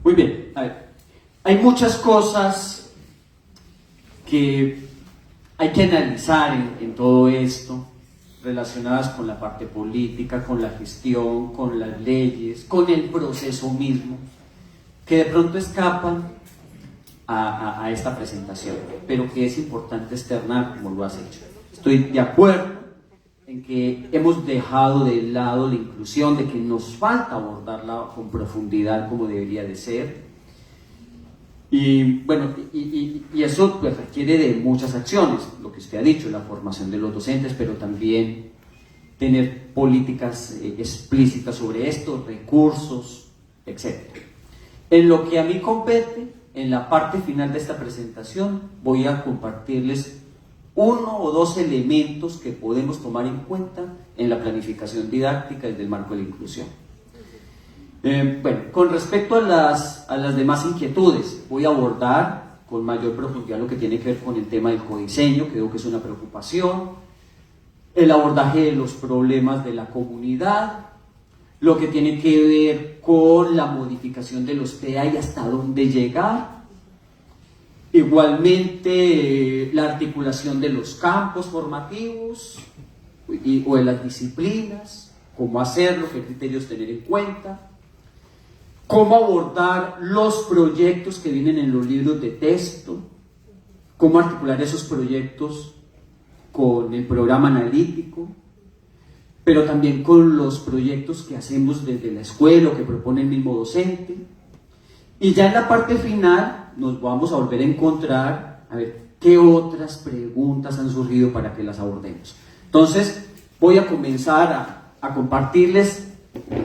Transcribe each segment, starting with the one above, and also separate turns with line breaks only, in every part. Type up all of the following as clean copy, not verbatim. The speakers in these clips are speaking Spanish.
Muy bien, a ver, hay muchas cosas que hay que analizar en todo esto, relacionadas con la parte política, con la gestión, con las leyes, con el proceso mismo, que de pronto escapan a esta presentación, pero que es importante externar como lo has hecho. Estoy de acuerdo en que hemos dejado de lado la inclusión, de que nos falta abordarla con profundidad como debería de ser. Y bueno, y eso pues requiere de muchas acciones, lo que usted ha dicho, la formación de los docentes, pero también tener políticas explícitas sobre esto, recursos, etc. En lo que a mí compete, en la parte final de esta presentación, voy a compartirles uno o dos elementos que podemos tomar en cuenta en la planificación didáctica desde el marco de la inclusión. Bueno, con respecto a las demás inquietudes, voy a abordar con mayor profundidad lo que tiene que ver con el tema del codiseño, creo que es una preocupación, el abordaje de los problemas de la comunidad, lo que tiene que ver con la modificación de los TEA y hasta dónde llegar, igualmente la articulación de los campos formativos o de las disciplinas, cómo hacerlo, qué criterios tener en cuenta, cómo abordar los proyectos que vienen en los libros de texto, cómo articular esos proyectos con el programa analítico, pero también con los proyectos que hacemos desde la escuela o que propone el mismo docente. Y ya en la parte final nos vamos a volver a encontrar a ver qué otras preguntas han surgido para que las abordemos. Entonces voy a comenzar a compartirles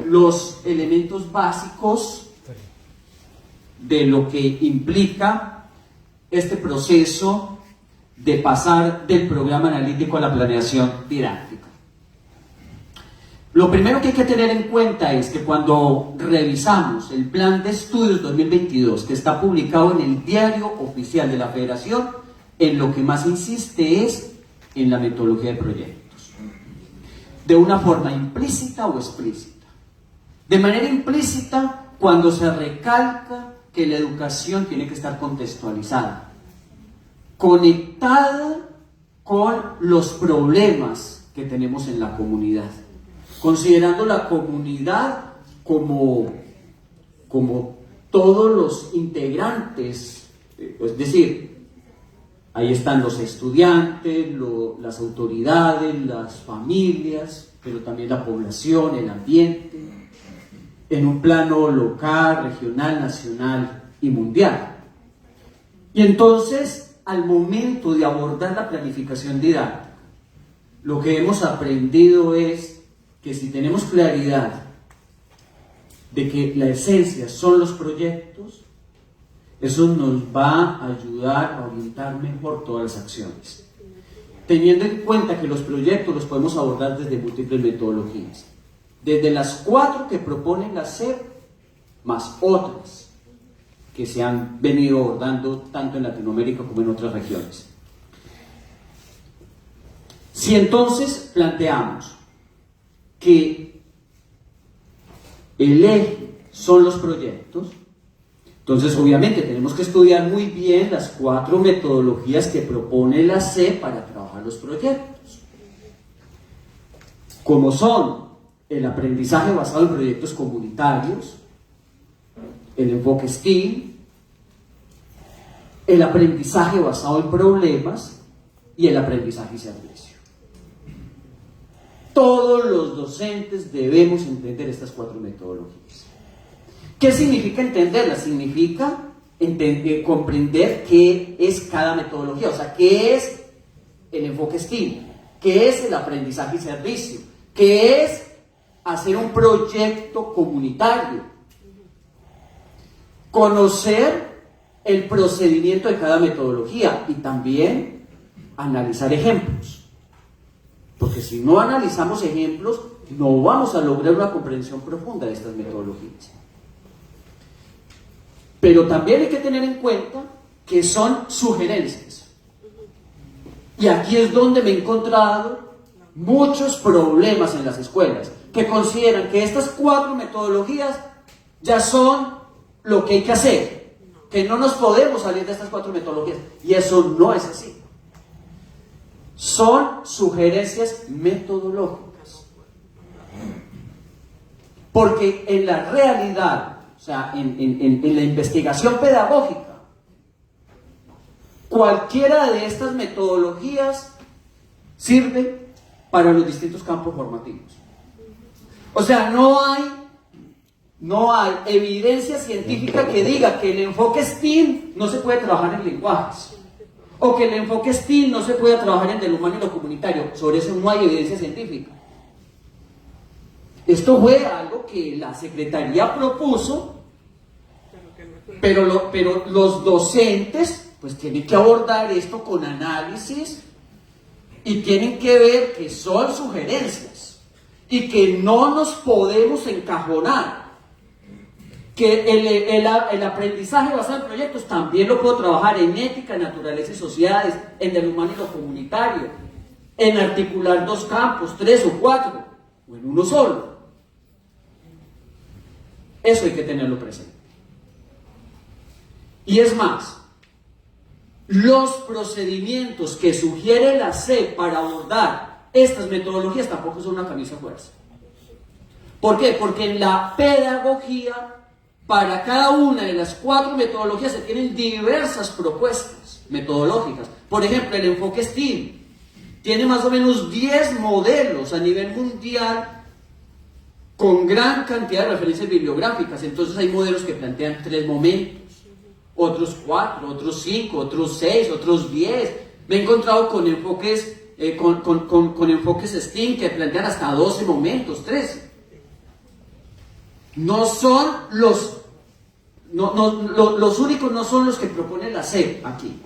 los elementos básicos de lo que implica este proceso de pasar del programa analítico a la planeación didáctica. Lo primero que hay que tener en cuenta es que cuando revisamos el Plan de Estudios 2022, que está publicado en el Diario Oficial de la Federación, en lo que más insiste es en la metodología de proyectos, de una forma implícita o explícita. De manera implícita, cuando se recalca que la educación tiene que estar contextualizada, conectada con los problemas que tenemos en la comunidad, considerando la comunidad como todos los integrantes, es decir, ahí están los estudiantes, las autoridades, las familias, pero también la población, el ambiente, en un plano local, regional, nacional y mundial. Y entonces, al momento de abordar la planificación didáctica, lo que hemos aprendido es que si tenemos claridad de que la esencia son los proyectos, eso nos va a ayudar a orientar mejor todas las acciones, teniendo en cuenta que los proyectos los podemos abordar desde múltiples metodologías, desde las 4 que proponen la SEP, más otras que se han venido abordando tanto en Latinoamérica como en otras regiones. Si entonces planteamos que el eje son los proyectos, entonces obviamente tenemos que estudiar muy bien las 4 metodologías que propone la SEP para trabajar los proyectos, como son el aprendizaje basado en proyectos comunitarios, el enfoque STEAM, el aprendizaje basado en problemas y el aprendizaje y servicio. Todos los docentes debemos entender estas 4 metodologías. ¿Qué significa entenderlas? Significa comprender qué es cada metodología, o sea, qué es el enfoque STEAM, qué es el aprendizaje y servicio, qué es hacer un proyecto comunitario, conocer el procedimiento de cada metodología y también analizar ejemplos, porque si no analizamos ejemplos no vamos a lograr una comprensión profunda de estas metodologías. Pero también hay que tener en cuenta que son sugerencias, y aquí es donde me he encontrado muchos problemas en las escuelas, que consideran que estas 4 metodologías ya son lo que hay que hacer, que no nos podemos salir de estas 4 metodologías, y eso no es así. Son sugerencias metodológicas. Porque en la realidad, o sea, en la investigación pedagógica, cualquiera de estas metodologías sirve para los distintos campos formativos. O sea, no hay evidencia científica que diga que el enfoque STEAM no se puede trabajar en lenguajes, o que el enfoque STEAM no se puede trabajar en el humano y lo comunitario. Sobre eso no hay evidencia científica. Esto fue algo que la Secretaría propuso, pero los docentes pues tienen que abordar esto con análisis y tienen que ver que son sugerencias y que no nos podemos encajonar. Que el aprendizaje basado en proyectos también lo puedo trabajar en ética, naturaleza y sociedades, en el humano y lo comunitario, en articular 2 campos, 3 o 4, o en uno solo. Eso hay que tenerlo presente. Y es más, los procedimientos que sugiere la SEP para abordar estas metodologías tampoco son una camisa de fuerza. ¿Por qué? Porque en la pedagogía, para cada una de las 4 metodologías se tienen diversas propuestas metodológicas. Por ejemplo, el enfoque STEAM tiene más o menos 10 modelos a nivel mundial con gran cantidad de referencias bibliográficas. Entonces hay modelos que plantean 3 momentos, otros 4, otros 5, otros 6, otros 10. Me he encontrado con enfoques con enfoques STEAM que plantean hasta 12 momentos, 13. No son los únicos, no son los que propone la SEP aquí.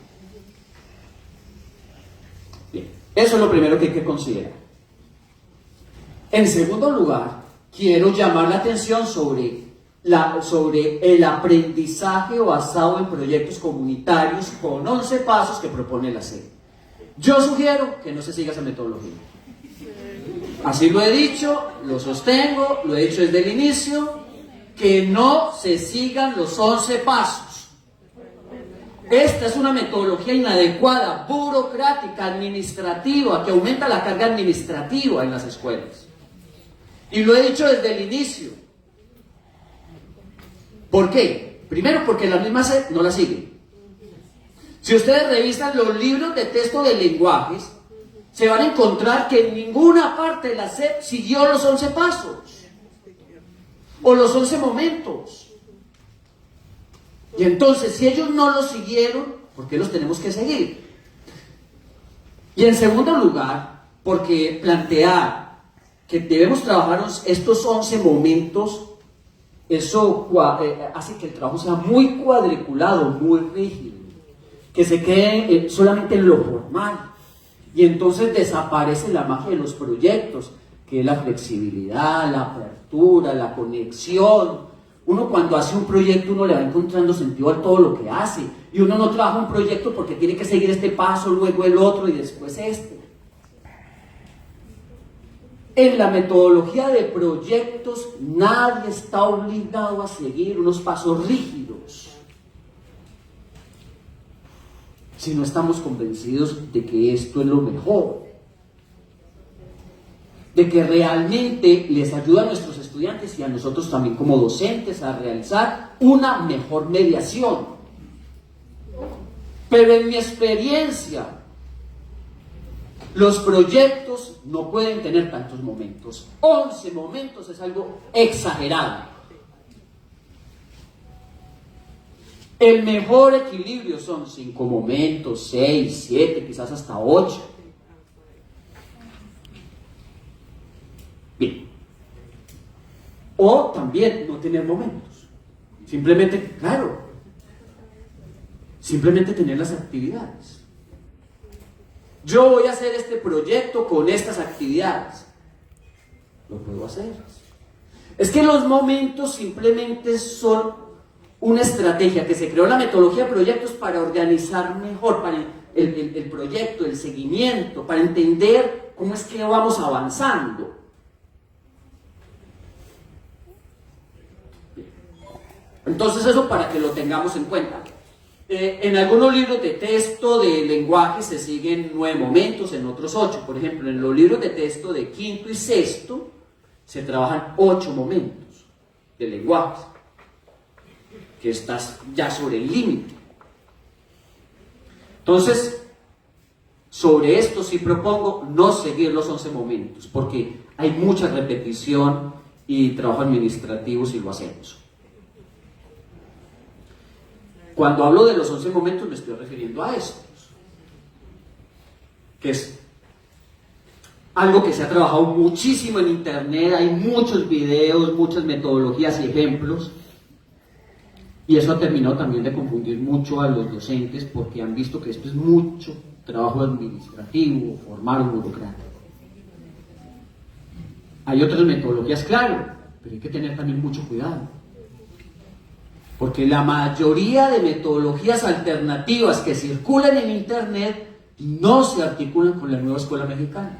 Bien, eso es lo primero que hay que considerar. En segundo lugar, quiero llamar la atención sobre el aprendizaje basado en proyectos comunitarios con 11 pasos que propone la SEP. Yo sugiero que no se siga esa metodología. Así lo he dicho, lo sostengo, lo he dicho desde el inicio, que no se sigan los 11 pasos. Esta es una metodología inadecuada, burocrática, administrativa, que aumenta la carga administrativa en las escuelas. Y lo he dicho desde el inicio. ¿Por qué? Primero, porque la misma SEP no la sigue. Si ustedes revisan los libros de texto de lenguajes, se van a encontrar que en ninguna parte de la SEP siguió los 11 pasos o los 11 momentos. Y entonces, si ellos no los siguieron, ¿por qué los tenemos que seguir? Y en segundo lugar, porque plantear que debemos trabajar estos 11 momentos, eso hace que el trabajo sea muy cuadriculado, muy rígido, que se quede solamente en lo formal. Y entonces desaparece la magia de los proyectos, que es la flexibilidad, la apertura, la conexión. Uno cuando hace un proyecto, uno le va encontrando sentido a todo lo que hace. Y uno no trabaja un proyecto porque tiene que seguir este paso, luego el otro y después este. En la metodología de proyectos, nadie está obligado a seguir unos pasos rígidos, si no estamos convencidos de que esto es lo mejor, de que realmente les ayuda a nuestros estudiantes y a nosotros también como docentes a realizar una mejor mediación. Pero en mi experiencia, los proyectos no pueden tener tantos momentos. 11 momentos es algo exagerado. El mejor equilibrio son 5 momentos, 6, 7, quizás hasta 8. Bien. O también no tener momentos. Simplemente, claro, simplemente tener las actividades. Yo voy a hacer este proyecto con estas actividades. Lo puedo hacer. Es que los momentos simplemente son una estrategia que se creó en la metodología de proyectos para organizar mejor para el proyecto, el seguimiento, para entender cómo es que vamos avanzando. Entonces eso para que lo tengamos en cuenta. En algunos libros de texto de lenguaje se siguen 9 momentos, en otros 8. Por ejemplo, en los libros de texto de quinto y sexto se trabajan 8 momentos de lenguaje, que estás ya sobre el límite. Entonces, sobre esto sí propongo no seguir los 11 momentos, porque hay mucha repetición y trabajo administrativo si lo hacemos. Cuando hablo de los 11 momentos me estoy refiriendo a estos, que es algo que se ha trabajado muchísimo en internet, hay muchos videos, muchas metodologías y ejemplos, y eso ha terminado también de confundir mucho a los docentes porque han visto que esto es mucho trabajo administrativo, formal o burocrático. Hay otras metodologías, claro, pero hay que tener también mucho cuidado. Porque la mayoría de metodologías alternativas que circulan en internet no se articulan con la nueva escuela mexicana.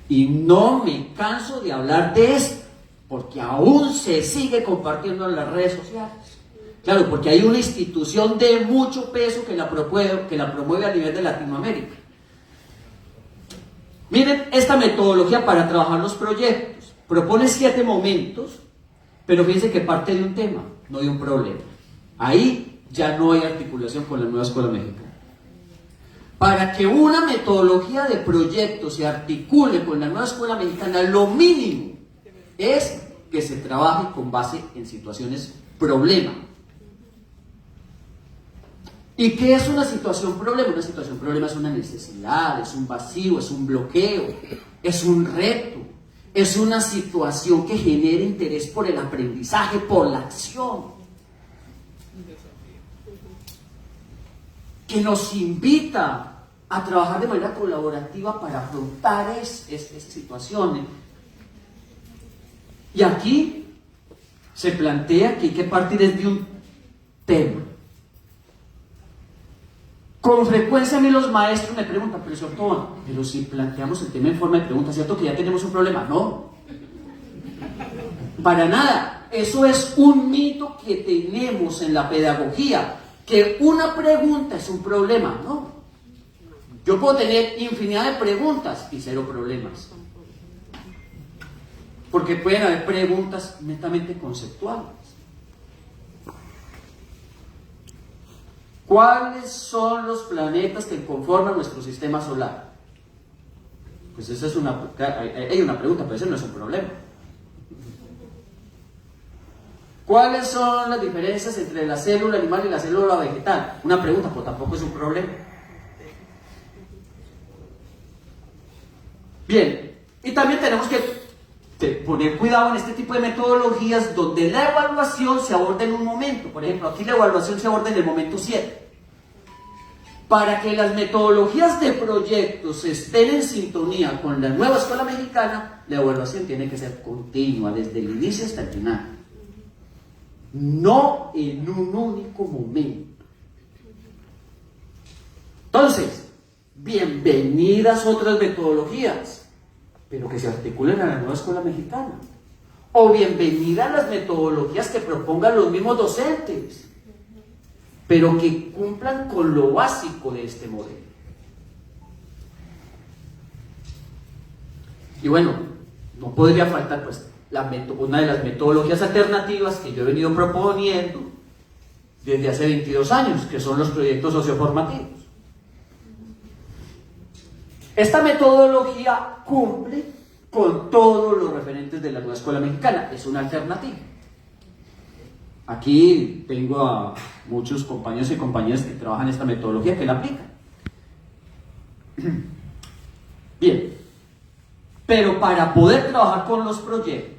Y no me canso de hablar de esto, porque aún se sigue compartiendo en las redes sociales. Claro, porque hay una institución de mucho peso que la promueve a nivel de Latinoamérica. Miren esta metodología para trabajar los proyectos. Propone 7 momentos, pero fíjense que parte de un tema, no de un problema. Ahí ya no hay articulación con la nueva escuela mexicana. Para que una metodología de proyecto se articule con la nueva escuela mexicana, lo mínimo es que se trabaje con base en situaciones problema. ¿Y qué es una situación problema? Una situación problema es una necesidad, es un vacío, es un bloqueo, es un reto, es una situación que genera interés por el aprendizaje, por la acción, que nos invita a trabajar de manera colaborativa para afrontar estas situaciones. Y aquí se plantea que hay que partir de un tema. Con frecuencia a mí los maestros me preguntan, pero señor Tobón, pero si planteamos el tema en forma de pregunta, ¿cierto que ya tenemos un problema? No, para nada. Eso es un mito que tenemos en la pedagogía, que una pregunta es un problema. No, yo puedo tener infinidad de preguntas y 0 problemas, porque pueden haber preguntas netamente conceptuales. ¿Cuáles son los planetas que conforman nuestro sistema solar? Pues esa es hay una pregunta, pero ese no es un problema. ¿Cuáles son las diferencias entre la célula animal y la célula vegetal? Una pregunta, pero tampoco es un problema. Bien, y también tenemos que poner cuidado en este tipo de metodologías donde la evaluación se aborda en un momento. Por ejemplo, aquí la evaluación se aborda en el momento 7. Para que las metodologías de proyectos estén en sintonía con la nueva escuela mexicana, la evaluación tiene que ser continua, desde el inicio hasta el final. No en un único momento. Entonces, bienvenidas otras metodologías, pero que se articulen a la nueva escuela mexicana. O bienvenidas las metodologías que propongan los mismos docentes, pero que cumplan con lo básico de este modelo. Y bueno, no podría faltar pues una de las metodologías alternativas que yo he venido proponiendo desde hace 22 años, que son los proyectos socioformativos. Esta metodología cumple con todos los referentes de la nueva escuela mexicana, es una alternativa. Aquí tengo a muchos compañeros y compañeras que trabajan esta metodología, que la aplican. Bien, pero para poder trabajar con los proyectos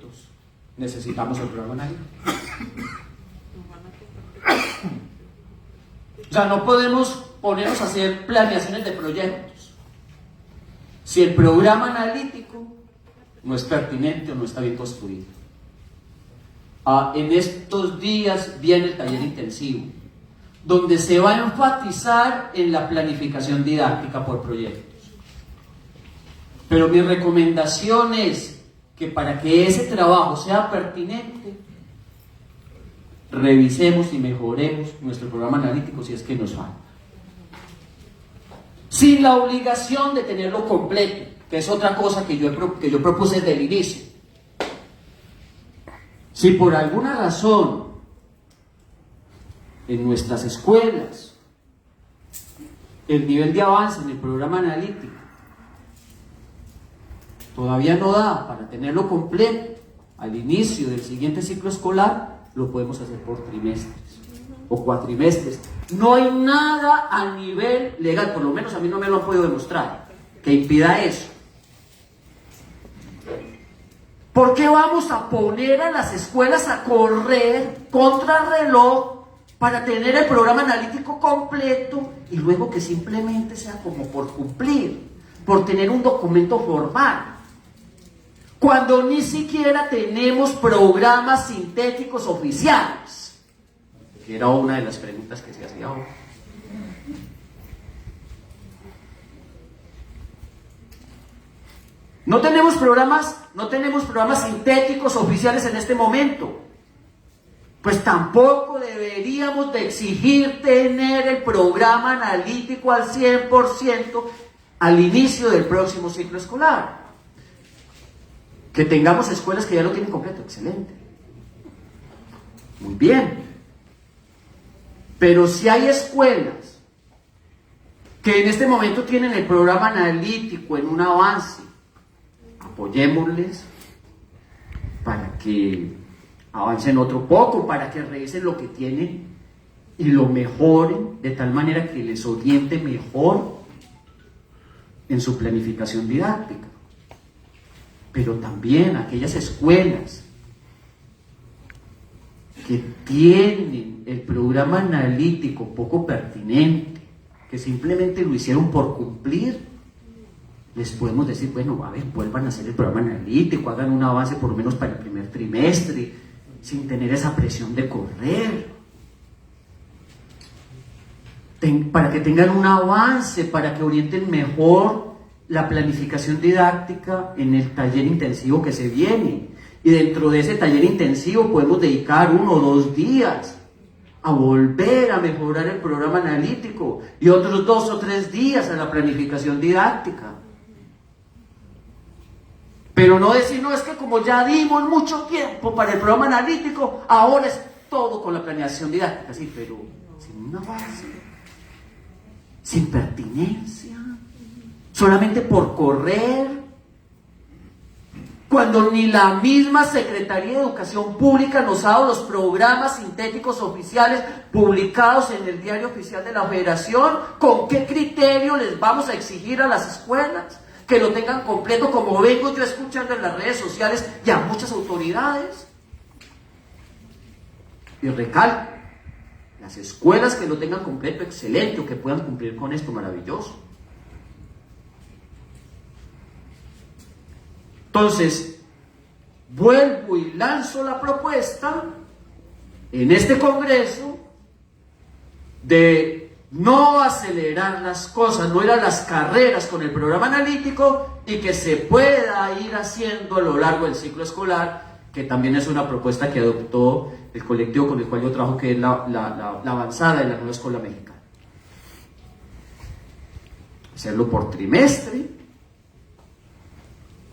necesitamos el programa analítico. O sea, no podemos ponernos a hacer planeaciones de proyectos si el programa analítico no es pertinente o no está bien construido. En estos días viene el taller intensivo, donde se va a enfatizar en la planificación didáctica por proyectos. Pero mi recomendación es que para que ese trabajo sea pertinente, revisemos y mejoremos nuestro programa analítico si es que nos falta. Sin la obligación de tenerlo completo, que es otra cosa que yo propuse desde el inicio. Si por alguna razón en nuestras escuelas el nivel de avance en el programa analítico todavía no da para tenerlo completo al inicio del siguiente ciclo escolar, lo podemos hacer por trimestres o cuatrimestres. No hay nada a nivel legal, por lo menos a mí no me lo han podido demostrar, que impida eso. ¿Por qué vamos a poner a las escuelas a correr contra el reloj para tener el programa analítico completo y luego que simplemente sea como por cumplir, por tener un documento formal? Cuando ni siquiera tenemos programas sintéticos oficiales, que era una de las preguntas que se hacía ahora. No tenemos programas sintéticos oficiales en este momento. Pues tampoco deberíamos de exigir tener el programa analítico al 100% al inicio del próximo ciclo escolar. Que tengamos escuelas que ya lo tienen completo, excelente. Muy bien. Pero si hay escuelas que en este momento tienen el programa analítico en un avance, apoyémosles para que avancen otro poco, para que revisen lo que tienen y lo mejoren de tal manera que les oriente mejor en su planificación didáctica. Pero también aquellas escuelas que tienen el programa analítico poco pertinente, que simplemente lo hicieron por cumplir, les podemos decir, bueno, a ver, vuelvan a hacer el programa analítico, hagan un avance por lo menos para el primer trimestre, sin tener esa presión de correr. Para que tengan un avance, para que orienten mejor la planificación didáctica en el taller intensivo que se viene. Y dentro de ese taller intensivo podemos dedicar 1 o 2 días a volver a mejorar el programa analítico y otros 2 o 3 días a la planificación didáctica. Pero no decir, no, es que como ya dimos mucho tiempo para el programa analítico, ahora es todo con la planeación didáctica. Sí, pero sin una base, sin pertinencia, solamente por correr, cuando ni la misma Secretaría de Educación Pública nos ha dado los programas sintéticos oficiales publicados en el Diario Oficial de la Federación. ¿Con qué criterio les vamos a exigir a las escuelas que lo tengan completo, como vengo yo escuchando en las redes sociales y a muchas autoridades? Y recalco, las escuelas que lo tengan completo, excelente, o que puedan cumplir con esto, maravilloso. Entonces, vuelvo y lanzo la propuesta en este Congreso de no acelerar las cosas, no ir a las carreras con el programa analítico y que se pueda ir haciendo a lo largo del ciclo escolar, que también es una propuesta que adoptó el colectivo con el cual yo trabajo, que es la avanzada de la nueva escuela mexicana. Hacerlo por trimestre,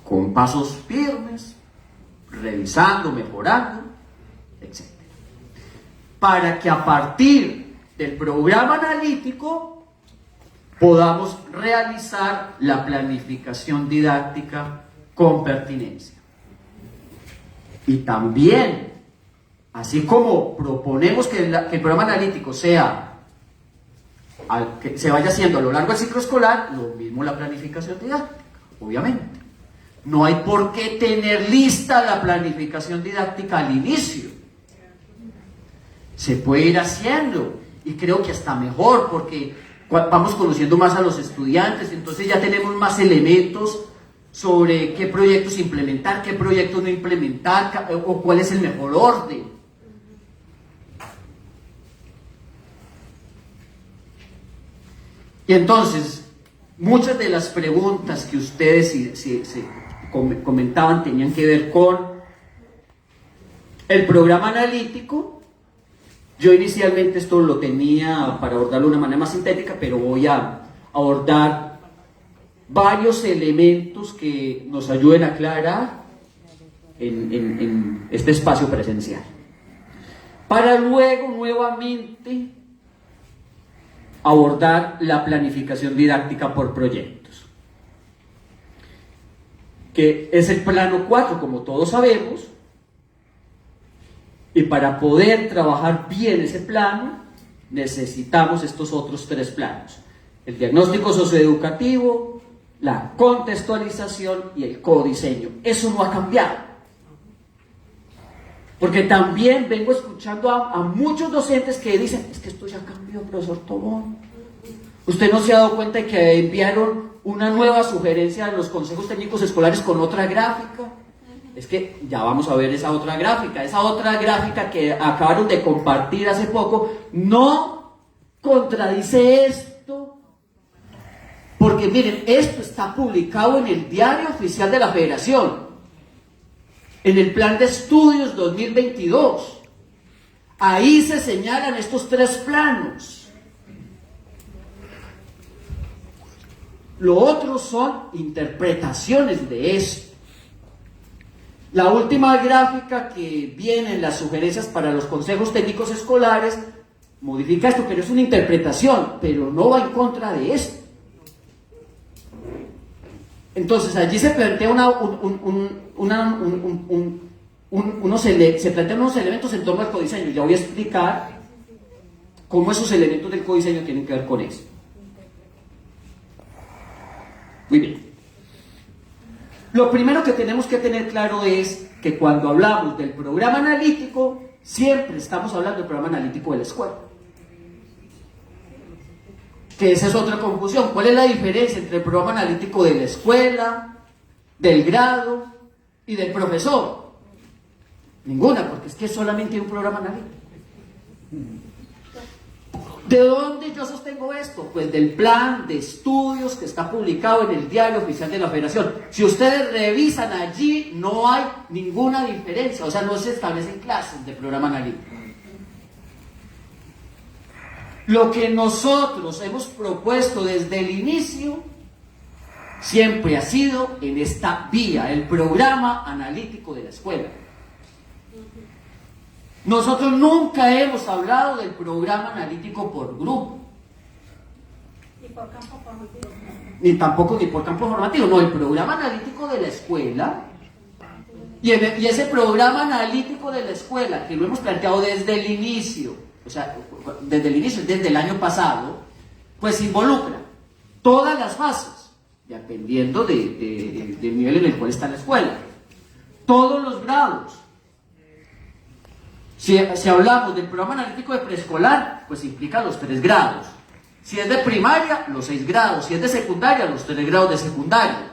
con pasos firmes, revisando, mejorando, etc. Para que a partir del programa analítico podamos realizar la planificación didáctica con pertinencia. Y también, así como proponemos que el programa analítico que se vaya haciendo a lo largo del ciclo escolar, lo mismo la planificación didáctica, obviamente. No hay por qué tener lista la planificación didáctica al inicio. Se puede ir haciendo, y creo que hasta mejor, porque vamos conociendo más a los estudiantes, entonces ya tenemos más elementos sobre qué proyectos implementar, qué proyectos no implementar, o cuál es el mejor orden. Y entonces, muchas de las preguntas que ustedes comentaban tenían que ver con el programa analítico Yo inicialmente esto lo tenía para abordarlo de una manera más sintética, pero voy a abordar varios elementos que nos ayuden a aclarar en este espacio presencial, para luego nuevamente abordar la planificación didáctica por proyectos, que es el plano 4, como todos sabemos, y para poder trabajar bien ese plano necesitamos estos otros 3 planos: el diagnóstico socioeducativo, la contextualización y el codiseño. Eso no ha cambiado, porque también vengo escuchando a muchos docentes que dicen: es que esto ya cambió, profesor Tobón. ¿Usted no se ha dado cuenta de que enviaron una nueva sugerencia a los consejos técnicos escolares con otra gráfica? Es que ya vamos a ver esa otra gráfica que acabaron de compartir hace poco, no contradice esto, porque miren, esto está publicado en el Diario Oficial de la Federación, en el Plan de Estudios 2022. Ahí se señalan estos 3 planos. Lo otro son interpretaciones de esto. La última gráfica que viene en las sugerencias para los consejos técnicos escolares modifica esto, pero es una interpretación, pero no va en contra de esto. Entonces allí se plantea se plantean unos elementos en torno al codiseño. Ya voy a explicar cómo esos elementos del codiseño tienen que ver con eso. Muy bien. Lo primero que tenemos que tener claro es que cuando hablamos del programa analítico, siempre estamos hablando del programa analítico de la escuela. Que esa es otra confusión. ¿Cuál es la diferencia entre el programa analítico de la escuela, del grado y del profesor? Ninguna, porque es que solamente hay un programa analítico. ¿De dónde yo sostengo esto? Pues del plan de estudios que está publicado en el Diario Oficial de la Federación. Si ustedes revisan allí, no hay ninguna diferencia, o sea, no se establecen clases de programa analítico. Lo que nosotros hemos propuesto desde el inicio siempre ha sido en esta vía, el programa analítico de la escuela. Nosotros nunca hemos hablado del programa analítico por grupo.
Ni por campo formativo.
Ni tampoco ni por campo formativo. No, el programa analítico de la escuela. Y ese programa analítico de la escuela, que lo hemos planteado desde el inicio, o sea, desde el año pasado, pues involucra todas las fases, dependiendo del nivel en el cual está la escuela. Todos los grados. Si hablamos del programa analítico de preescolar, pues implica los 3 grados. Si es de primaria, los 6 grados. Si es de secundaria, los 3 grados de secundaria.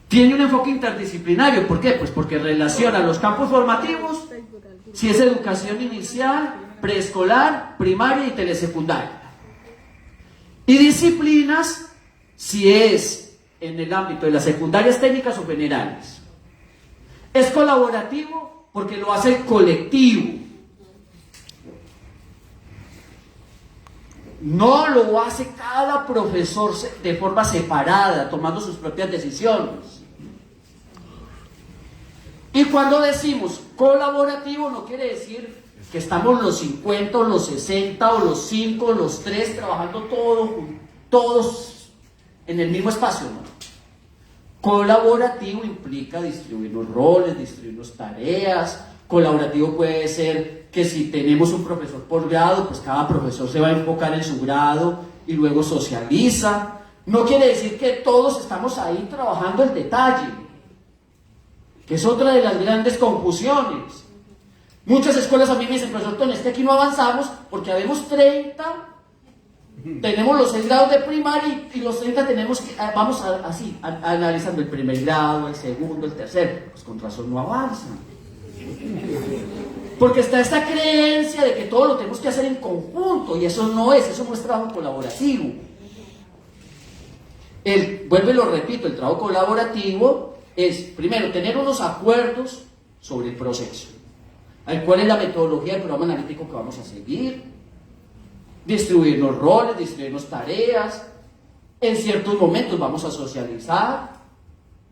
Tiene un enfoque interdisciplinario. ¿Por qué? Pues porque relaciona los campos formativos, si es educación inicial, preescolar, primaria y telesecundaria. Y disciplinas, si es en el ámbito de las secundarias técnicas o generales. Es colaborativo porque lo hace el colectivo. No lo hace cada profesor de forma separada, tomando sus propias decisiones. Y cuando decimos colaborativo, no quiere decir que estamos los 50 o los 60 o los 5 o los 3 trabajando todos en el mismo espacio, ¿no? Colaborativo implica distribuirnos roles, distribuirnos tareas. Colaborativo puede ser que si tenemos un profesor por grado, pues cada profesor se va a enfocar en su grado y luego socializa. No quiere decir que todos estamos ahí trabajando el detalle, que es otra de las grandes confusiones. Muchas escuelas a mí me dicen: profesor Tony, es que aquí no avanzamos porque habemos 30, tenemos los 6 grados de primaria y los 30 tenemos que, vamos así, analizando el primer grado, el segundo, el tercero. Pues con razón no avanzan. Porque está esta creencia de que todo lo tenemos que hacer en conjunto, y eso no es trabajo colaborativo. Vuelvo y lo repito, el trabajo colaborativo es, primero, tener unos acuerdos sobre el proceso. ¿Cuál es la metodología del programa analítico que vamos a seguir? Distribuirnos roles, distribuirnos tareas. En ciertos momentos vamos a socializar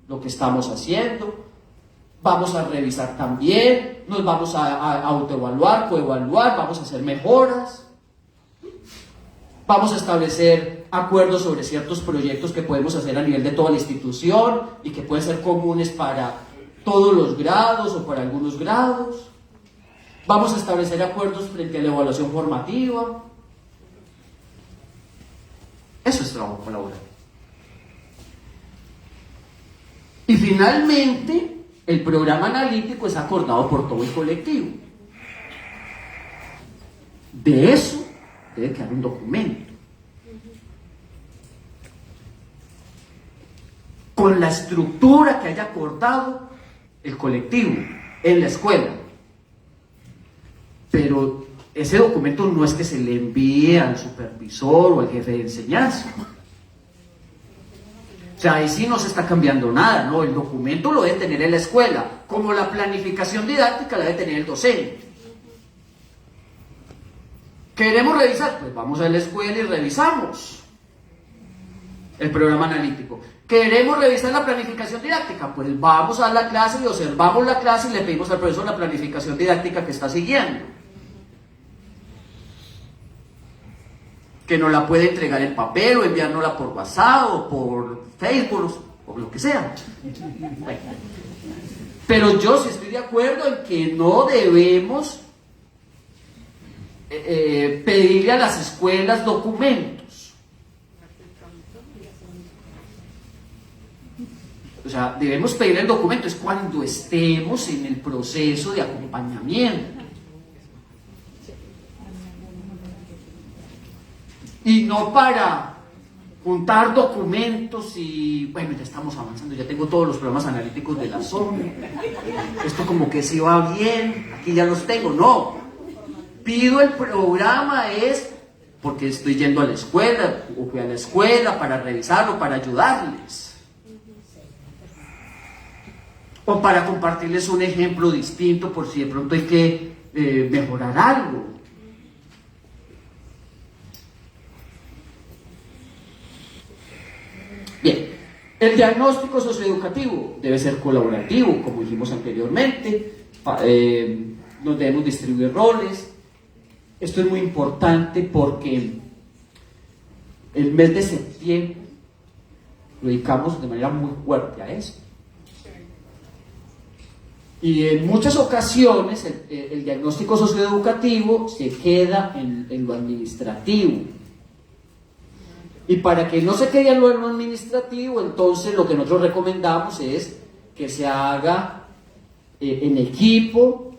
lo que estamos haciendo. Vamos a revisar también, nos vamos a autoevaluar, coevaluar, vamos a hacer mejoras. Vamos a establecer acuerdos sobre ciertos proyectos que podemos hacer a nivel de toda la institución y que pueden ser comunes para todos los grados o para algunos grados. Vamos a establecer acuerdos frente a la evaluación formativa. Eso es trabajo colaborativo. Y finalmente, el programa analítico es acordado por todo el colectivo. De eso debe quedar un documento. Con la estructura que haya acordado el colectivo en la escuela. Pero ese documento no es que se le envíe al supervisor o al jefe de enseñanza. O sea, ahí sí no se está cambiando nada, ¿no? El documento lo debe tener en la escuela, como la planificación didáctica la debe tener el docente. ¿Queremos revisar? Pues vamos a la escuela y revisamos el programa analítico. ¿Queremos revisar la planificación didáctica? Pues vamos a la clase y observamos la clase y le pedimos al profesor la planificación didáctica que está siguiendo. Que nos la puede entregar en papel o enviárnosla por WhatsApp o por Facebook o lo que sea. Bueno. Pero yo sí estoy de acuerdo en que no debemos pedirle a las escuelas documentos. O sea, debemos pedirle el documento es cuando estemos en el proceso de acompañamiento. Y no para juntar documentos y, bueno, ya estamos avanzando, ya tengo todos los programas analíticos de la zona. Esto como que sí va bien, aquí ya los tengo. No, pido el programa es porque estoy yendo a la escuela, o fui a la escuela para revisarlo, para ayudarles. O para compartirles un ejemplo distinto por si de pronto hay que mejorar algo. Bien, el diagnóstico socioeducativo debe ser colaborativo, como dijimos anteriormente, nos debemos distribuir roles. Esto es muy importante porque el mes de septiembre lo dedicamos de manera muy fuerte a eso. Y en muchas ocasiones el diagnóstico socioeducativo se queda en lo administrativo. Y para que no se quede en lo administrativo, entonces lo que nosotros recomendamos es que se haga en equipo,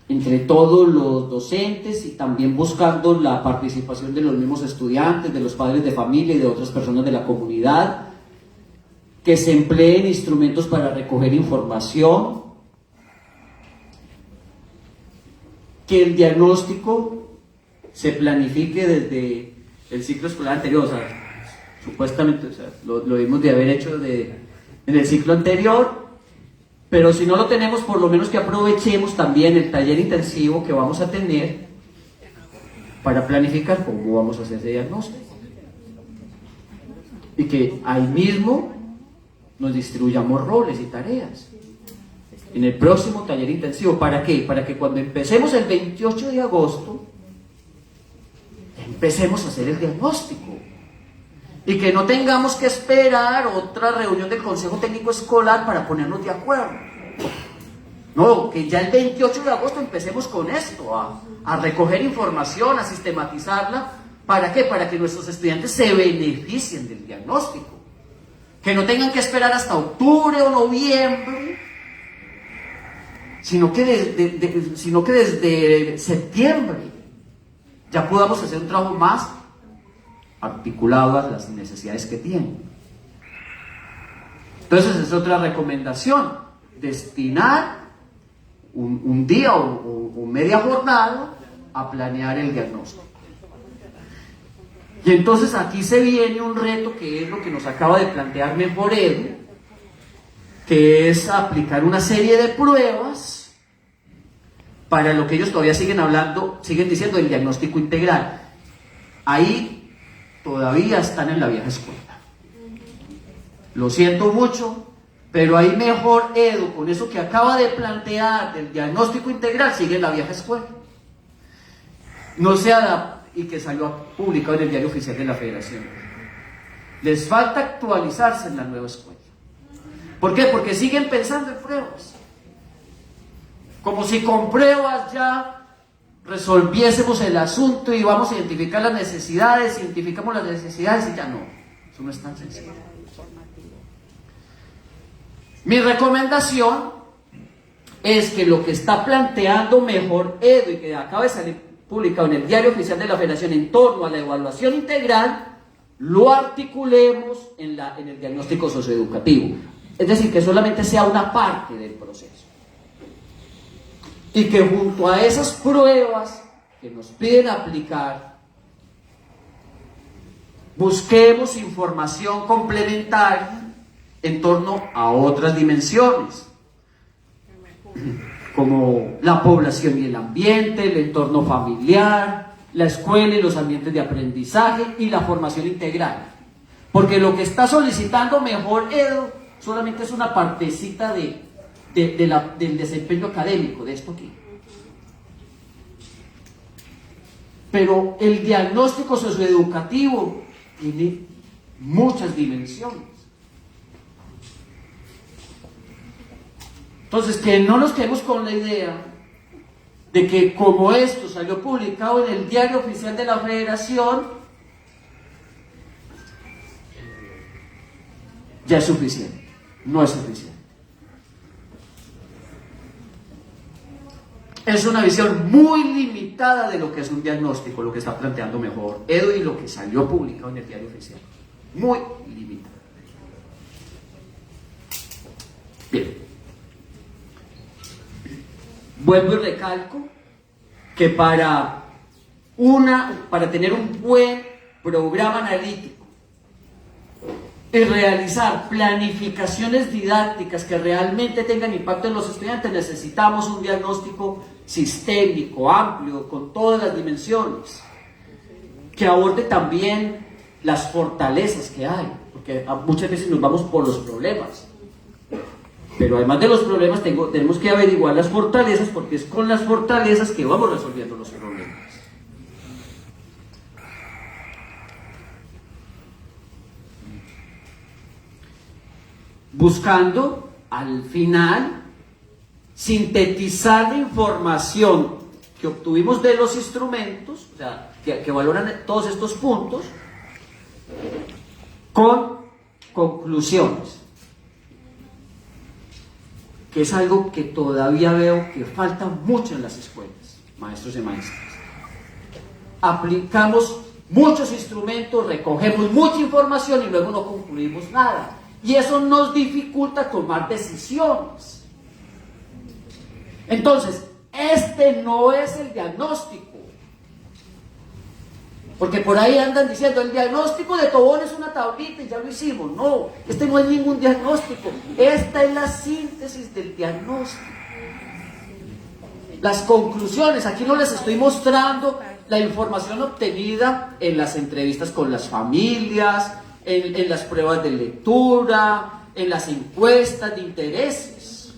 entre todos los docentes y también buscando la participación de los mismos estudiantes, de los padres de familia y de otras personas de la comunidad, que se empleen instrumentos para recoger información, que el diagnóstico se planifique desde el ciclo escolar anterior, o sea, supuestamente, o sea, lo debimos de haber hecho en el ciclo anterior, pero si no lo tenemos, por lo menos que aprovechemos también el taller intensivo que vamos a tener para planificar cómo vamos a hacer ese diagnóstico. Y que ahí mismo nos distribuyamos roles y tareas. En el próximo taller intensivo, ¿para qué? Para que cuando empecemos el 28 de agosto, empecemos a hacer el diagnóstico y que no tengamos que esperar otra reunión del Consejo Técnico Escolar para ponernos de acuerdo. No, que ya el 28 de agosto empecemos con esto, a recoger información, a sistematizarla. ¿Para qué? Para que nuestros estudiantes se beneficien del diagnóstico, que no tengan que esperar hasta octubre o noviembre, sino que desde septiembre ya podamos hacer un trabajo más articulado a las necesidades que tienen. Entonces es otra recomendación, destinar un día o media jornada a planear el diagnóstico. Y entonces aquí se viene un reto que es lo que nos acaba de plantear Mejoredo, que es aplicar una serie de pruebas para lo que ellos todavía siguen hablando, siguen diciendo el diagnóstico integral. Ahí todavía están en la vieja escuela. Lo siento mucho, pero ahí mejor Edu, con eso que acaba de plantear del diagnóstico integral, sigue en la vieja escuela. No se adapta, y que salió publicado en el Diario Oficial de la Federación. Les falta actualizarse en la nueva escuela. ¿Por qué? Porque siguen pensando en pruebas. Como si con pruebas ya resolviésemos el asunto y vamos a identificar las necesidades, identificamos las necesidades y ya no. Eso no es tan sencillo. Mi recomendación es que lo que está planteando mejor Edu y que acaba de salir publicado en el Diario Oficial de la Federación en torno a la evaluación integral, lo articulemos en el diagnóstico socioeducativo. Es decir, que solamente sea una parte del proceso. Y que junto a esas pruebas que nos piden aplicar, busquemos información complementaria en torno a otras dimensiones, como la población y el ambiente, el entorno familiar, la escuela y los ambientes de aprendizaje y la formación integral. Porque lo que está solicitando mejor Edu solamente es una partecita del desempeño académico, de esto aquí. Pero el diagnóstico socioeducativo tiene muchas dimensiones. Entonces, que no nos quedemos con la idea de que como esto salió publicado en el Diario Oficial de la Federación, ya es suficiente. No es suficiente. Es una visión muy limitada de lo que es un diagnóstico, lo que está planteando mejor Edu y lo que salió publicado en el Diario Oficial. Muy limitada. Bien. Vuelvo y recalco que para tener un buen programa analítico y realizar planificaciones didácticas que realmente tengan impacto en los estudiantes, necesitamos un diagnóstico sistémico, amplio, con todas las dimensiones, que aborde también las fortalezas que hay, porque muchas veces nos vamos por los problemas. Pero además de los problemas tenemos que averiguar las fortalezas, porque es con las fortalezas que vamos resolviendo los problemas. Buscando al final sintetizar la información que obtuvimos de los instrumentos, o sea, que valoran todos estos puntos, con conclusiones, que es algo que todavía veo que falta mucho en las escuelas, maestros y maestras. Aplicamos muchos instrumentos, recogemos mucha información y luego no concluimos nada. Y eso nos dificulta tomar decisiones. Entonces, este no es el diagnóstico. Porque por ahí andan diciendo, el diagnóstico de Tobón es una tablita y ya lo hicimos. No, este no es ningún diagnóstico. Esta es la síntesis del diagnóstico. Las conclusiones, aquí no les estoy mostrando la información obtenida en las entrevistas con las familias, en las pruebas de lectura, en las encuestas de intereses.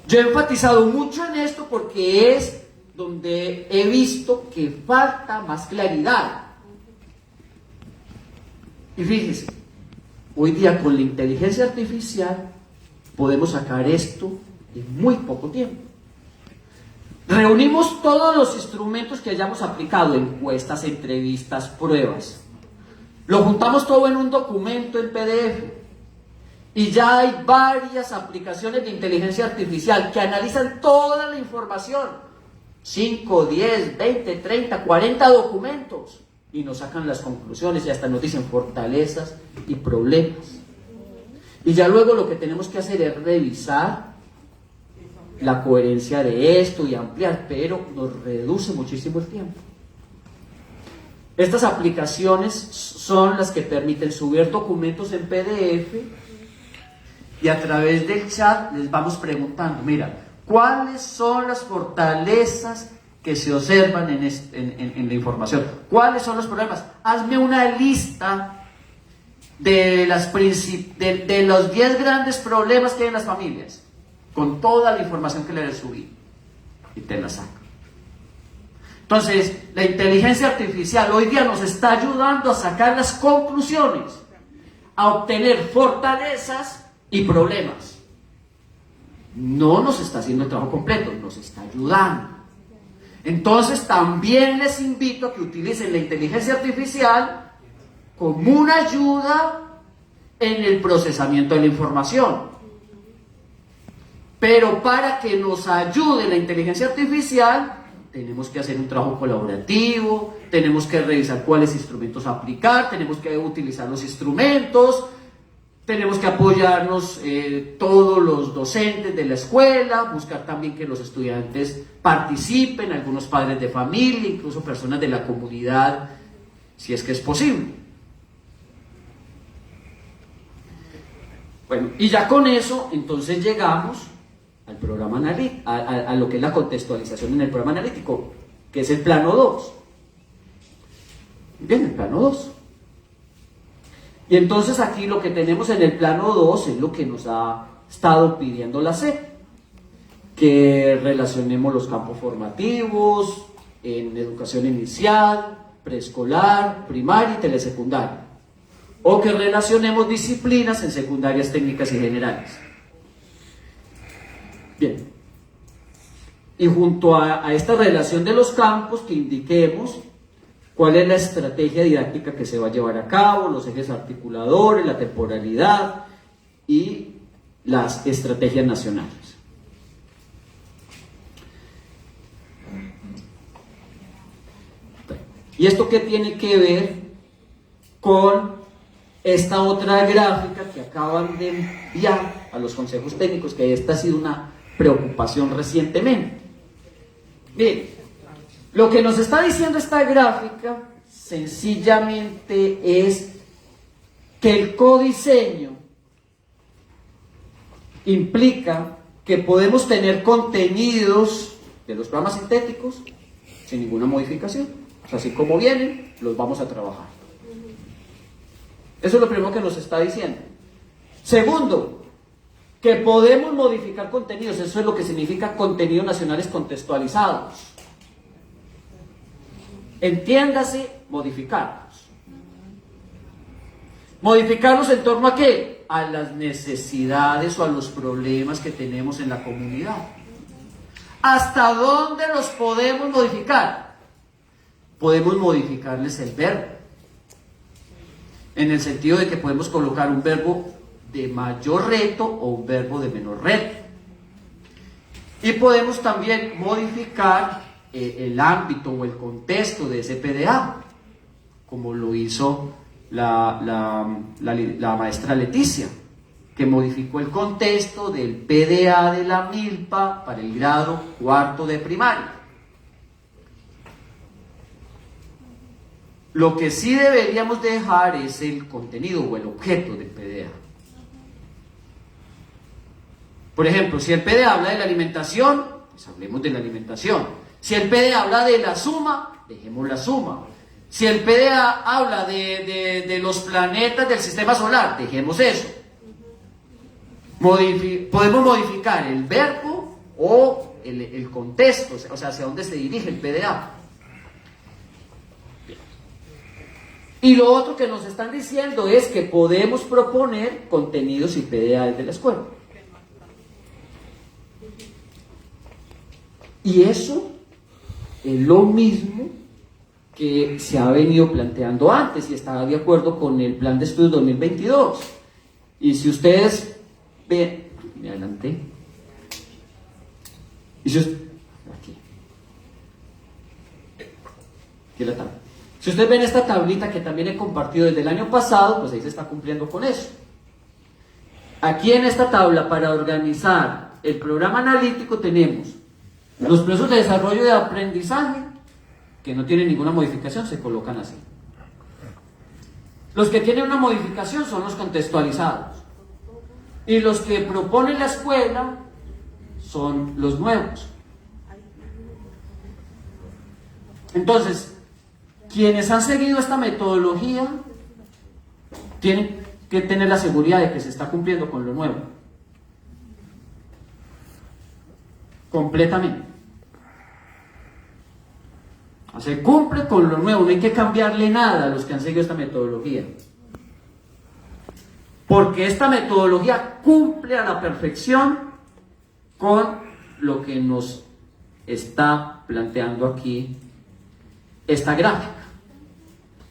Yo he enfatizado mucho en esto porque es donde he visto que falta más claridad. Y fíjense, hoy día con la inteligencia artificial podemos sacar esto en muy poco tiempo. Reunimos todos los instrumentos que hayamos aplicado, encuestas, entrevistas, pruebas. Lo juntamos todo en un documento en PDF. Y ya hay varias aplicaciones de inteligencia artificial que analizan toda la información. 5, 10, 20, 30, 40 documentos y nos sacan las conclusiones y hasta nos dicen fortalezas y problemas. Y ya luego lo que tenemos que hacer es revisar la coherencia de esto y ampliar, pero nos reduce muchísimo el tiempo. Estas aplicaciones son las que permiten subir documentos en PDF y a través del chat les vamos preguntando, mira, ¿Cuáles son las fortalezas que se observan en la información? ¿Cuáles son los problemas? Hazme una lista de los 10 grandes problemas que hay en las familias, con toda la información que le subí, y te la saco. Entonces, la inteligencia artificial hoy día nos está ayudando a sacar las conclusiones, a obtener fortalezas y problemas. No nos está haciendo el trabajo completo, nos está ayudando. Entonces, también les invito a que utilicen la inteligencia artificial como una ayuda en el procesamiento de la información. Pero para que nos ayude la inteligencia artificial, tenemos que hacer un trabajo colaborativo, tenemos que revisar cuáles instrumentos aplicar, tenemos que utilizar los instrumentos, tenemos que apoyarnos todos los docentes de la escuela, buscar también que los estudiantes participen, algunos padres de familia, incluso personas de la comunidad, si es que es posible. Bueno, y ya con eso, entonces llegamos al programa analítico, a lo que es la contextualización en el programa analítico, que es el plano 2. Bien, el plano 2. Y entonces aquí lo que tenemos en el plano 2 es lo que nos ha estado pidiendo la SEP, que relacionemos los campos formativos en educación inicial, preescolar, primaria y telesecundaria, o que relacionemos disciplinas en secundarias técnicas y generales. Bien, y junto a esta relación de los campos, que indiquemos cuál es la estrategia didáctica que se va a llevar a cabo, los ejes articuladores, la temporalidad y las estrategias nacionales. ¿Y esto qué tiene que ver con esta otra gráfica que acaban de enviar a los consejos técnicos, que esta ha sido una preocupación recientemente? Bien, lo que nos está diciendo esta gráfica sencillamente es que el codiseño implica que podemos tener contenidos de los programas sintéticos sin ninguna modificación. O sea, así como vienen, los vamos a trabajar. Eso es lo primero que nos está diciendo. Segundo, que podemos modificar contenidos. Eso es lo que significa contenidos nacionales contextualizados. Entiéndase, modificarlos. ¿Modificarlos en torno a qué? A las necesidades o a los problemas que tenemos en la comunidad. ¿Hasta dónde los podemos modificar? Podemos modificarles el verbo, en el sentido de que podemos colocar un verbo de mayor reto o un verbo de menor reto. Y podemos también modificar el ámbito o el contexto de ese PDA, como lo hizo la maestra Leticia, que modificó el contexto del PDA de la milpa para el grado 4º de primaria. Lo que sí deberíamos dejar es el contenido o el objeto del PDA. Por ejemplo, si el PDA habla de la alimentación, pues hablemos de la alimentación. Si el PDA habla de la suma, dejemos la suma. Si el PDA habla de los planetas del sistema solar, dejemos eso. Podemos modificar el verbo o el contexto, o sea, hacia dónde se dirige el PDA. Y lo otro que nos están diciendo es que podemos proponer contenidos y PDA desde la escuela. Y eso es lo mismo que se ha venido planteando antes y está de acuerdo con el Plan de Estudios 2022. Y si ustedes ven, me adelanté. Y si ustedes, aquí la tabla. Si ustedes ven esta tablita que también he compartido desde el año pasado, pues ahí se está cumpliendo con eso. Aquí en esta tabla, para organizar el programa analítico, tenemos los procesos de desarrollo de aprendizaje, que no tienen ninguna modificación, se colocan así. Los que tienen una modificación son los contextualizados. Y los que propone la escuela son los nuevos. Entonces, quienes han seguido esta metodología tienen que tener la seguridad de que se está cumpliendo con lo nuevo. Completamente. Se cumple con lo nuevo, no hay que cambiarle nada a los que han seguido esta metodología. Porque esta metodología cumple a la perfección con lo que nos está planteando aquí esta gráfica.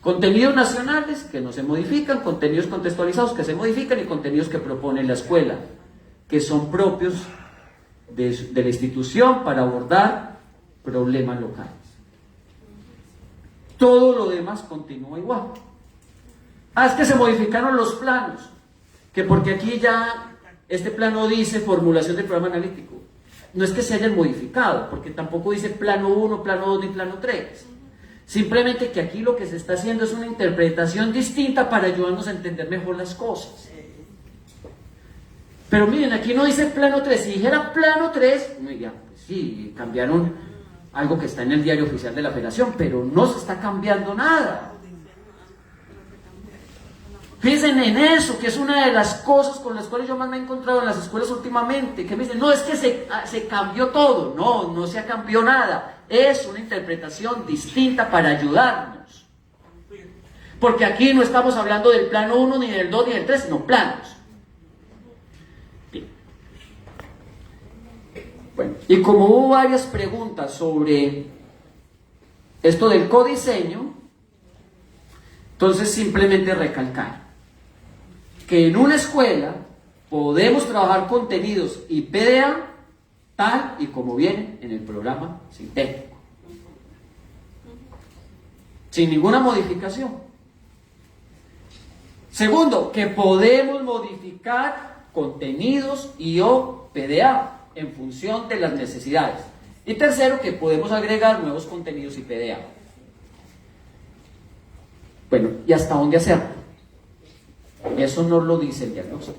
Contenidos nacionales que no se modifican, contenidos contextualizados que se modifican y contenidos que propone la escuela, que son propios de la institución para abordar problemas locales. Todo lo demás continúa igual. Es que se modificaron los planos, que porque aquí ya este plano dice formulación del programa analítico. No es que se hayan modificado, porque tampoco dice plano 1, plano 2 ni plano 3. Simplemente que aquí lo que se está haciendo es una interpretación distinta para ayudarnos a entender mejor las cosas. Pero miren, aquí no dice plano 3. Si dijera plano 3, no diría, pues sí, cambiaron algo que está en el diario oficial de la Federación, pero no se está cambiando nada. Fíjense en eso, que es una de las cosas con las cuales yo más me he encontrado en las escuelas últimamente, que me dicen, no, es que se cambió todo. No, no se cambió nada. Es una interpretación distinta para ayudarnos. Porque aquí no estamos hablando del plano 1, ni del 2, ni del 3, sino planos. Bien. Bueno, y como hubo varias preguntas sobre esto del codiseño, entonces simplemente recalcar que en una escuela podemos trabajar contenidos y PDA tal y como vienen en el programa sintético, sin ninguna modificación. Segundo, que podemos modificar contenidos y o PDA en función de las necesidades. Y tercero, que podemos agregar nuevos contenidos y PDA. Bueno, ¿y hasta dónde hacerlo? Eso no lo dice el diagnóstico.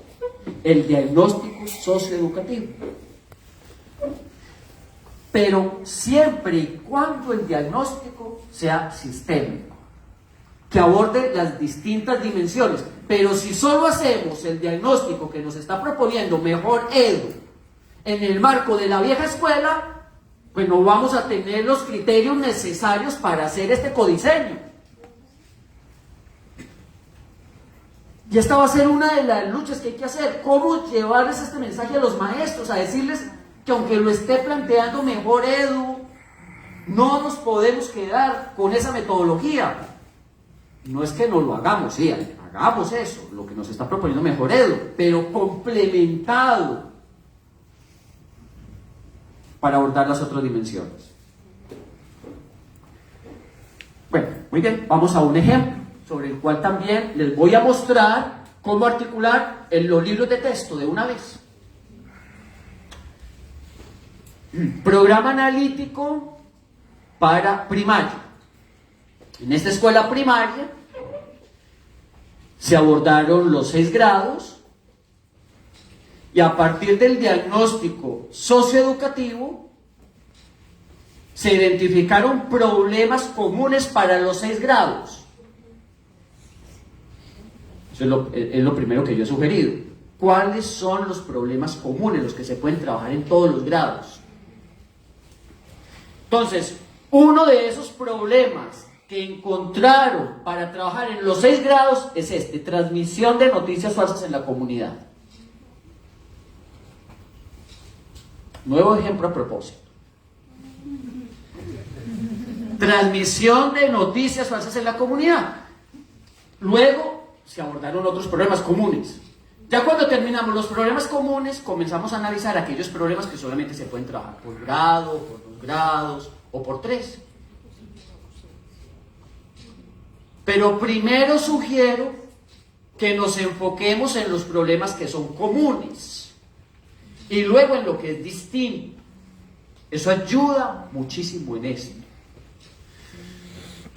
El diagnóstico socioeducativo. Pero siempre y cuando el diagnóstico sea sistémico, que aborde las distintas dimensiones. Pero si solo hacemos el diagnóstico que nos está proponiendo Mejor Edu en el marco de la vieja escuela, pues no vamos a tener los criterios necesarios para hacer este codiseño. Y esta va a ser una de las luchas que hay que hacer. ¿Cómo llevarles este mensaje a los maestros? A decirles que aunque lo esté planteando Mejor Edu, no nos podemos quedar con esa metodología. No es que no lo hagamos, sí, hagamos eso, lo que nos está proponiendo Mejor Edu, pero complementado para abordar las otras dimensiones. Bueno, muy bien, vamos a un ejemplo sobre el cual también les voy a mostrar cómo articular en los libros de texto de una vez. Programa analítico para primaria. En esta escuela primaria se abordaron los 6 grados y a partir del diagnóstico socioeducativo se identificaron problemas comunes para los 6 grados. Eso es lo primero que yo he sugerido. ¿Cuáles son los problemas comunes, los que se pueden trabajar en todos los grados? Entonces, uno de esos problemas que encontraron para trabajar en los 6 grados es este: transmisión de noticias falsas en la comunidad. Nuevo ejemplo a propósito. Transmisión de noticias falsas en la comunidad. Luego se abordaron otros problemas comunes. Ya cuando terminamos los problemas comunes, comenzamos a analizar aquellos problemas que solamente se pueden trabajar por grado, por 2 grados o por 3. Pero primero sugiero que nos enfoquemos en los problemas que son comunes y luego en lo que es distinto. Eso ayuda muchísimo en esto.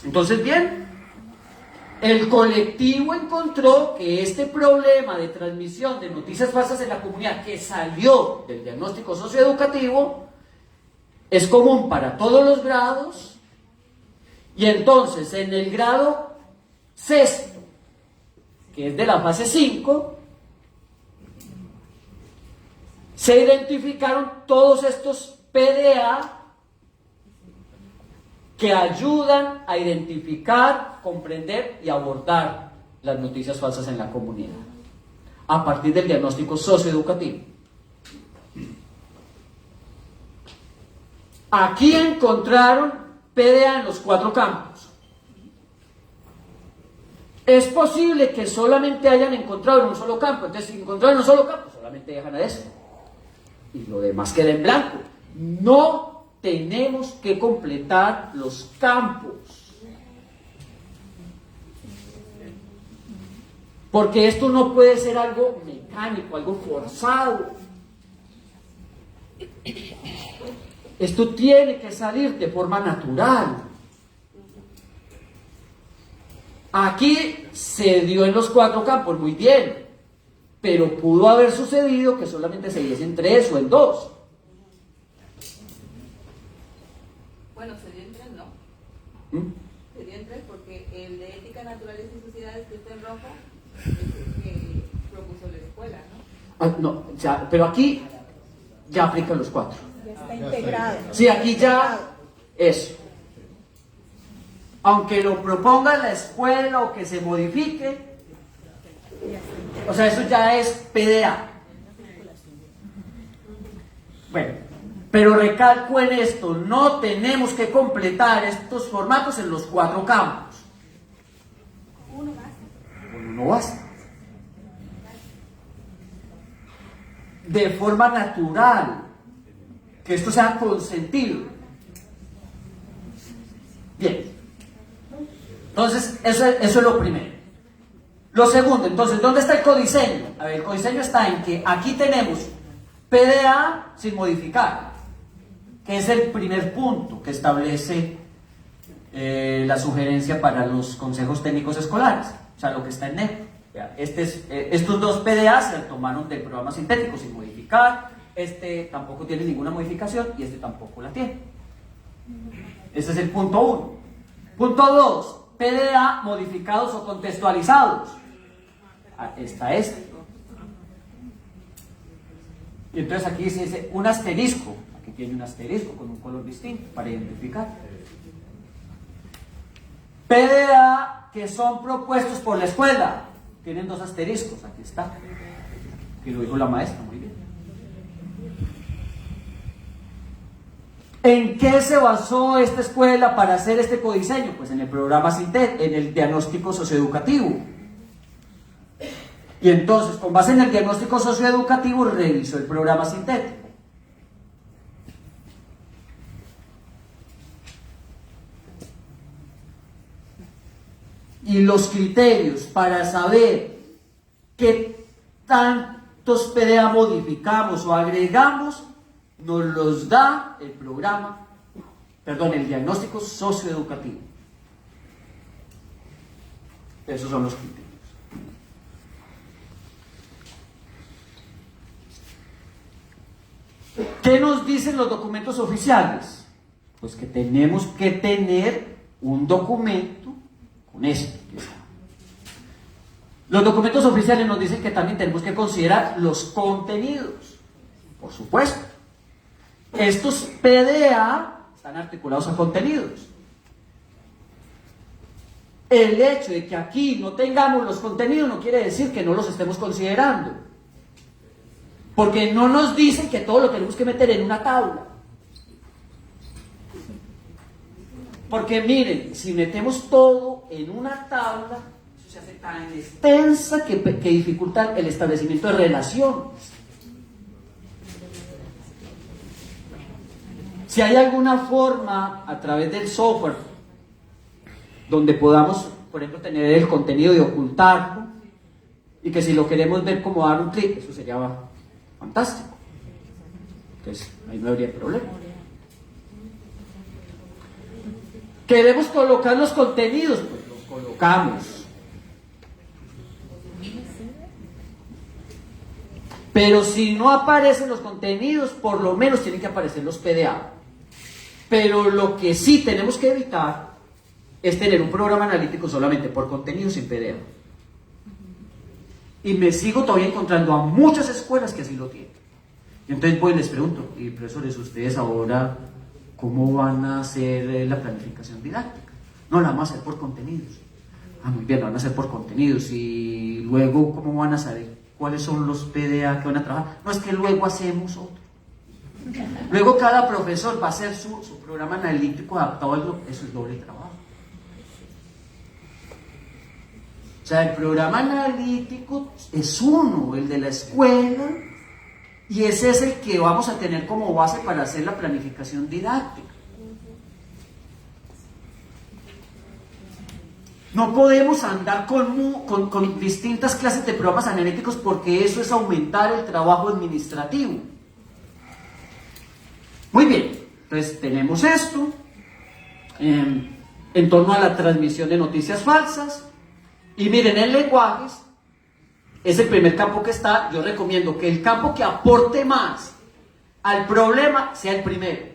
Entonces, bien, El colectivo encontró que este problema de transmisión de noticias falsas en la comunidad que salió del diagnóstico socioeducativo es común para todos los grados, y entonces en el grado sexto, que es de la fase 5, se identificaron todos estos PDA que ayudan a identificar, comprender y abordar las noticias falsas en la comunidad a partir del diagnóstico socioeducativo. Aquí encontraron PDA en los 4 campos. Es posible que solamente hayan encontrado en un solo campo, entonces si encontraron en un solo campo, solamente dejan a esto y lo demás queda en blanco. No tenemos que completar los campos, porque esto no puede ser algo mecánico, algo forzado. Esto tiene que salir de forma natural. Aquí se dio en los 4 campos, muy bien, pero pudo haber sucedido que solamente se diese en 3 o en 2.
Bueno, se dio en 3, ¿no? Se dio en 3 porque el de Ética, Naturaleza y Sociedades, que está en rojo, es el que propuso la escuela, ¿no?
No, pero aquí ya aplican los 4.
Ya está integrado.
Sí, aquí ya eso. Aunque lo proponga la escuela o que se modifique, o sea, eso ya es PDA. Bueno, pero recalco en esto, no tenemos que completar estos formatos en los 4 campos.
Uno basta.
Con uno basta. De forma natural, que esto sea consentido. Bien. Entonces, eso es lo primero. Lo segundo, entonces, ¿dónde está el codiseño? A ver, el codiseño está en que aquí tenemos PDA sin modificar, que es el primer punto que establece la sugerencia para los consejos técnicos escolares, o sea, lo que está en negro. Estos 2 PDA se tomaron del programa sintético sin modificar, este tampoco tiene ninguna modificación y este tampoco la tiene. Ese es el punto 1. Punto 2, PDA modificados o contextualizados. Está este. Y entonces aquí se dice un asterisco. Aquí tiene un asterisco con un color distinto para identificar. PDA que son propuestos por la escuela. Tienen 2 asteriscos. Aquí está. Que lo dijo la maestra, muy bien. ¿En qué se basó esta escuela para hacer este codiseño? Pues en el programa sintético, en el diagnóstico socioeducativo. Y entonces, con base en el diagnóstico socioeducativo, revisó el programa sintético. Y los criterios para saber qué tantos PDA modificamos o agregamos nos los da el programa, el diagnóstico socioeducativo. Esos son los criterios. ¿Qué nos dicen los documentos oficiales? Pues que tenemos que tener un documento con esto. Los documentos oficiales nos dicen que también tenemos que considerar los contenidos, por supuesto. Estos PDA están articulados a contenidos. El hecho de que aquí no tengamos los contenidos no quiere decir que no los estemos considerando, porque no nos dicen que todo lo tenemos que meter en una tabla. Porque miren, si metemos todo en una tabla, eso se hace tan extensa que dificulta el establecimiento de relaciones. Si hay alguna forma a través del software donde podamos, por ejemplo, tener el contenido y ocultarlo, y que si lo queremos ver como dar un clic, eso sería fantástico. Entonces, ahí no habría problema. ¿Queremos colocar los contenidos? Pues los colocamos. Pero si no aparecen los contenidos, por lo menos tienen que aparecer los PDA. Pero lo que sí tenemos que evitar es tener un programa analítico solamente por contenido sin PDA. Y me sigo todavía encontrando a muchas escuelas que así lo tienen. Y entonces voy y les pregunto, y profesores, ¿ustedes ahora cómo van a hacer la planificación didáctica? No, la vamos a hacer por contenidos. Ah, muy bien, la van a hacer por contenidos. Y luego, ¿cómo van a saber cuáles son los PDA que van a trabajar? No, es que luego hacemos otro. Luego cada profesor va a hacer su programa analítico adaptado, eso es doble trabajo. O sea, el programa analítico es uno, el de la escuela, y ese es el que vamos a tener como base para hacer la planificación didáctica. No podemos andar con distintas clases de programas analíticos porque eso es aumentar el trabajo administrativo. Muy bien, entonces tenemos esto en torno a la transmisión de noticias falsas. Y miren, en lenguajes es el primer campo que está. Yo recomiendo que el campo que aporte más al problema sea el primero.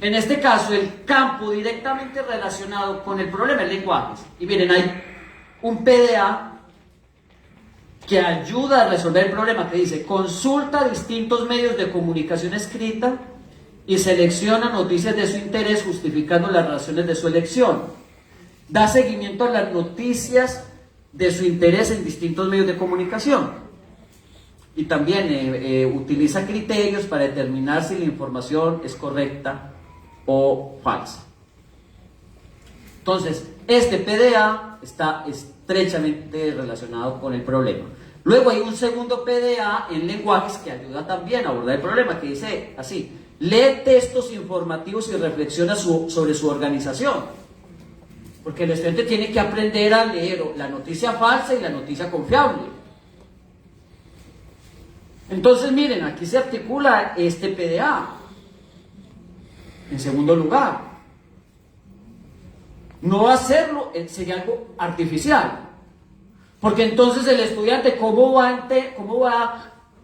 En este caso, el campo directamente relacionado con el problema es lenguajes. Y miren, hay un PDA que ayuda a resolver el problema, que dice: consulta distintos medios de comunicación escrita y selecciona noticias de su interés justificando las razones de su elección. Da seguimiento a las noticias de su interés en distintos medios de comunicación. Y también utiliza criterios para determinar si la información es correcta o falsa. Entonces, este PDA está estrechamente relacionado con el problema. Luego hay un segundo PDA en lenguajes que ayuda también a abordar el problema, que dice así: lee textos informativos y reflexiona sobre su organización. Porque el estudiante tiene que aprender a leer la noticia falsa y la noticia confiable. Entonces, miren, aquí se articula este PDA. En segundo lugar, no hacerlo sería algo artificial. Porque entonces el estudiante, ¿cómo va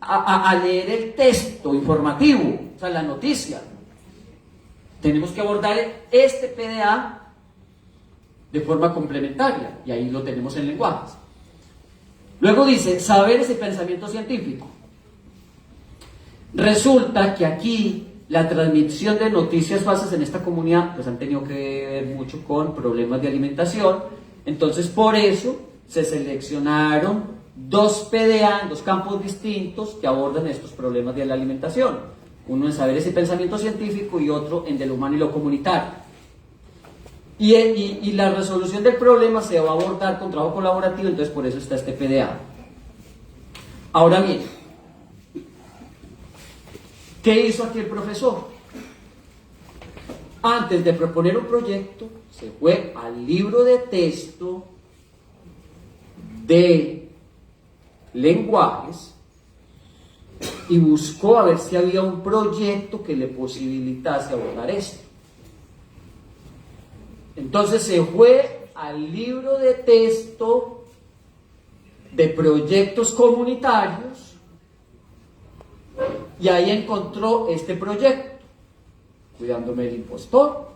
a leer el texto informativo? O sea, la noticia. Tenemos que abordar este PDA de forma complementaria, y ahí lo tenemos en lenguajes. Luego dice, saberes y pensamiento científico. Resulta que aquí la transmisión de noticias falsas en esta comunidad pues han tenido que ver mucho con problemas de alimentación. Entonces, por eso se seleccionaron dos PDA en dos campos distintos que abordan estos problemas de la alimentación. Uno en saberes y pensamiento científico y otro en de lo humano y lo comunitario. Y la resolución del problema se va a abordar con trabajo colaborativo, entonces por eso está este PDA. Ahora bien, ¿qué hizo aquí el profesor? Antes de proponer un proyecto, se fue al libro de texto de lenguajes y buscó a ver si había un proyecto que le posibilitase abordar esto. Entonces se fue al libro de texto de proyectos comunitarios y ahí encontró este proyecto, Cuidándome del Impostor,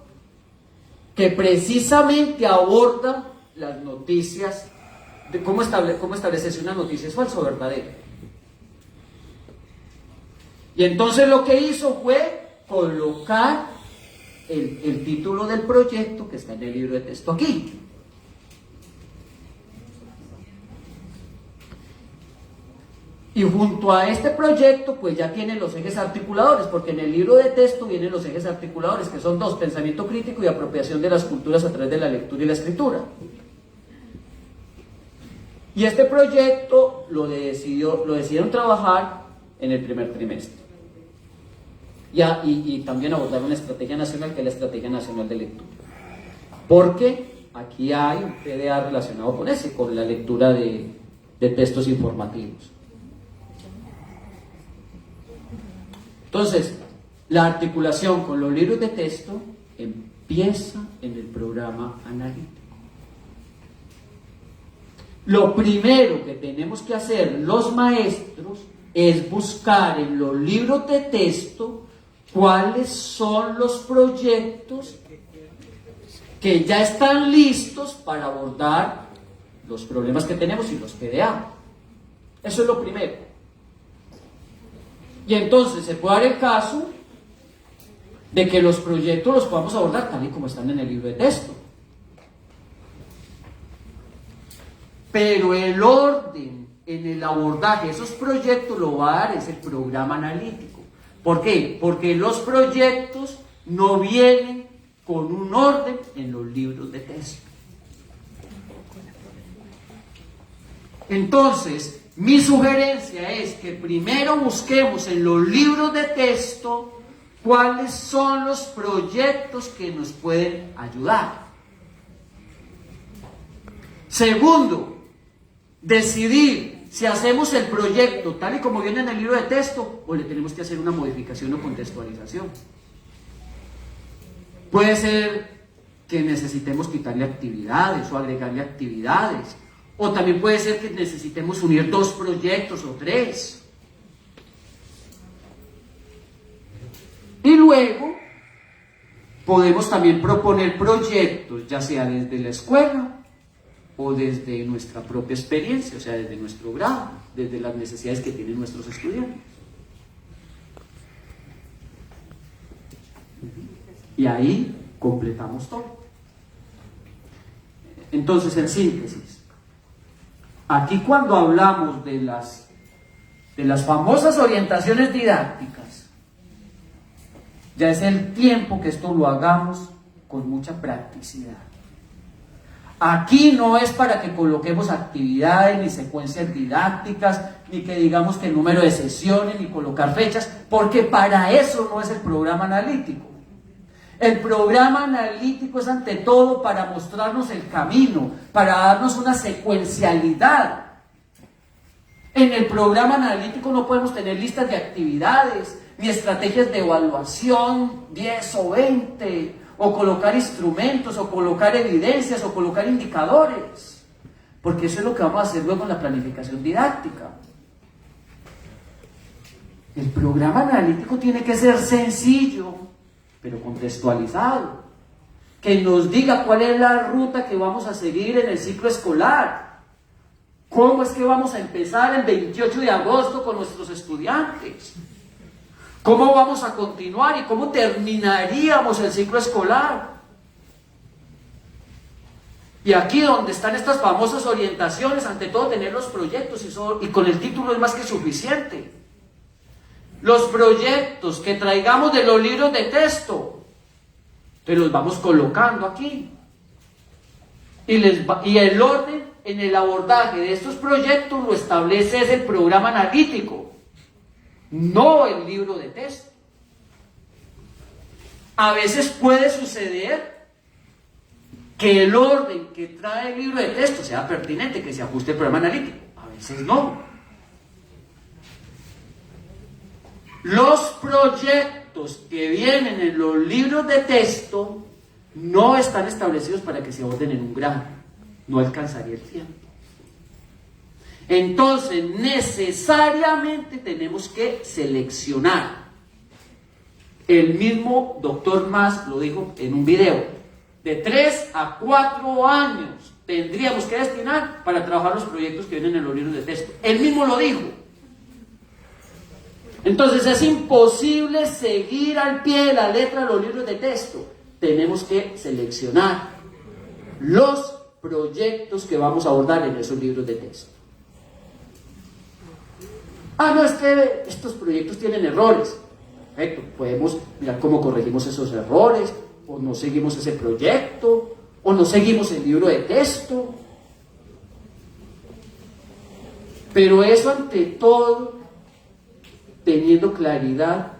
que precisamente aborda las noticias, de cómo establecerse una noticia es falsa o verdadera. Y entonces lo que hizo fue colocar el título del proyecto que está en el libro de texto aquí. Y junto a este proyecto pues ya tienen los ejes articuladores, porque en el libro de texto vienen los ejes articuladores, que son dos: pensamiento crítico y apropiación de las culturas a través de la lectura y la escritura. Y este proyecto lo decidieron trabajar en el primer trimestre. Y también abordar una estrategia nacional, que es la Estrategia Nacional de Lectura. Porque aquí hay un PDA relacionado con la lectura de textos informativos. Entonces, la articulación con los libros de texto empieza en el programa analítico. lo primero que tenemos que hacer los maestros es buscar en los libros de texto cuáles son los proyectos que ya están listos para abordar los problemas que tenemos y los que veamos. Eso es lo primero. Y entonces se puede dar el caso de que los proyectos los podamos abordar tal y como están en el libro de texto. Pero el orden en el abordaje de esos proyectos lo va a dar es el programa analítico. ¿Por qué? Porque los proyectos no vienen con un orden en los libros de texto. Entonces, mi sugerencia es que primero busquemos en los libros de texto cuáles son los proyectos que nos pueden ayudar. Segundo, decidir si hacemos el proyecto tal y como viene en el libro de texto o le tenemos que hacer una modificación o contextualización. Puede ser que necesitemos quitarle actividades o agregarle actividades, o también puede ser que necesitemos unir 2 proyectos o 3. Y luego podemos también proponer proyectos, ya sea desde la escuela o desde nuestra propia experiencia, o sea, desde nuestro grado, desde las necesidades que tienen nuestros estudiantes. Y ahí completamos todo. Entonces, en síntesis, aquí cuando hablamos de las famosas orientaciones didácticas, ya es el tiempo que esto lo hagamos con mucha practicidad. Aquí no es para que coloquemos actividades, ni secuencias didácticas, ni que digamos que el número de sesiones, ni colocar fechas, porque para eso no es el programa analítico. El programa analítico es ante todo para mostrarnos el camino, para darnos una secuencialidad. En el programa analítico no podemos tener listas de actividades, ni estrategias de evaluación, 10 o 20, o colocar instrumentos, o colocar evidencias, o colocar indicadores, porque eso es lo que vamos a hacer luego en la planificación didáctica. El programa analítico tiene que ser sencillo, pero contextualizado, que nos diga cuál es la ruta que vamos a seguir en el ciclo escolar, cómo es que vamos a empezar el 28 de agosto con nuestros estudiantes, cómo vamos a continuar y cómo terminaríamos el ciclo escolar. Y aquí donde están estas famosas orientaciones, ante todo tener los proyectos y con el título es más que suficiente. Los proyectos que traigamos de los libros de texto, te los vamos colocando aquí. Y el orden en el abordaje de estos proyectos lo establece es el programa analítico, no el libro de texto. A veces puede suceder que el orden que trae el libro de texto sea pertinente, que se ajuste al programa analítico. A veces no. Los proyectos que vienen en los libros de texto no están establecidos para que se aborden en un grado. No alcanzaría el tiempo. Entonces, necesariamente tenemos que seleccionar. El mismo doctor Mas lo dijo en un video. De 3 a 4 años tendríamos que destinar para trabajar los proyectos que vienen en los libros de texto. Él mismo lo dijo. Entonces es imposible seguir al pie de la letra los libros de texto. Tenemos que seleccionar los proyectos que vamos a abordar en esos libros de texto. No, es que estos proyectos tienen errores. Perfecto, podemos mirar cómo corregimos esos errores, o no seguimos ese proyecto, o no seguimos el libro de texto. Pero eso ante todo teniendo claridad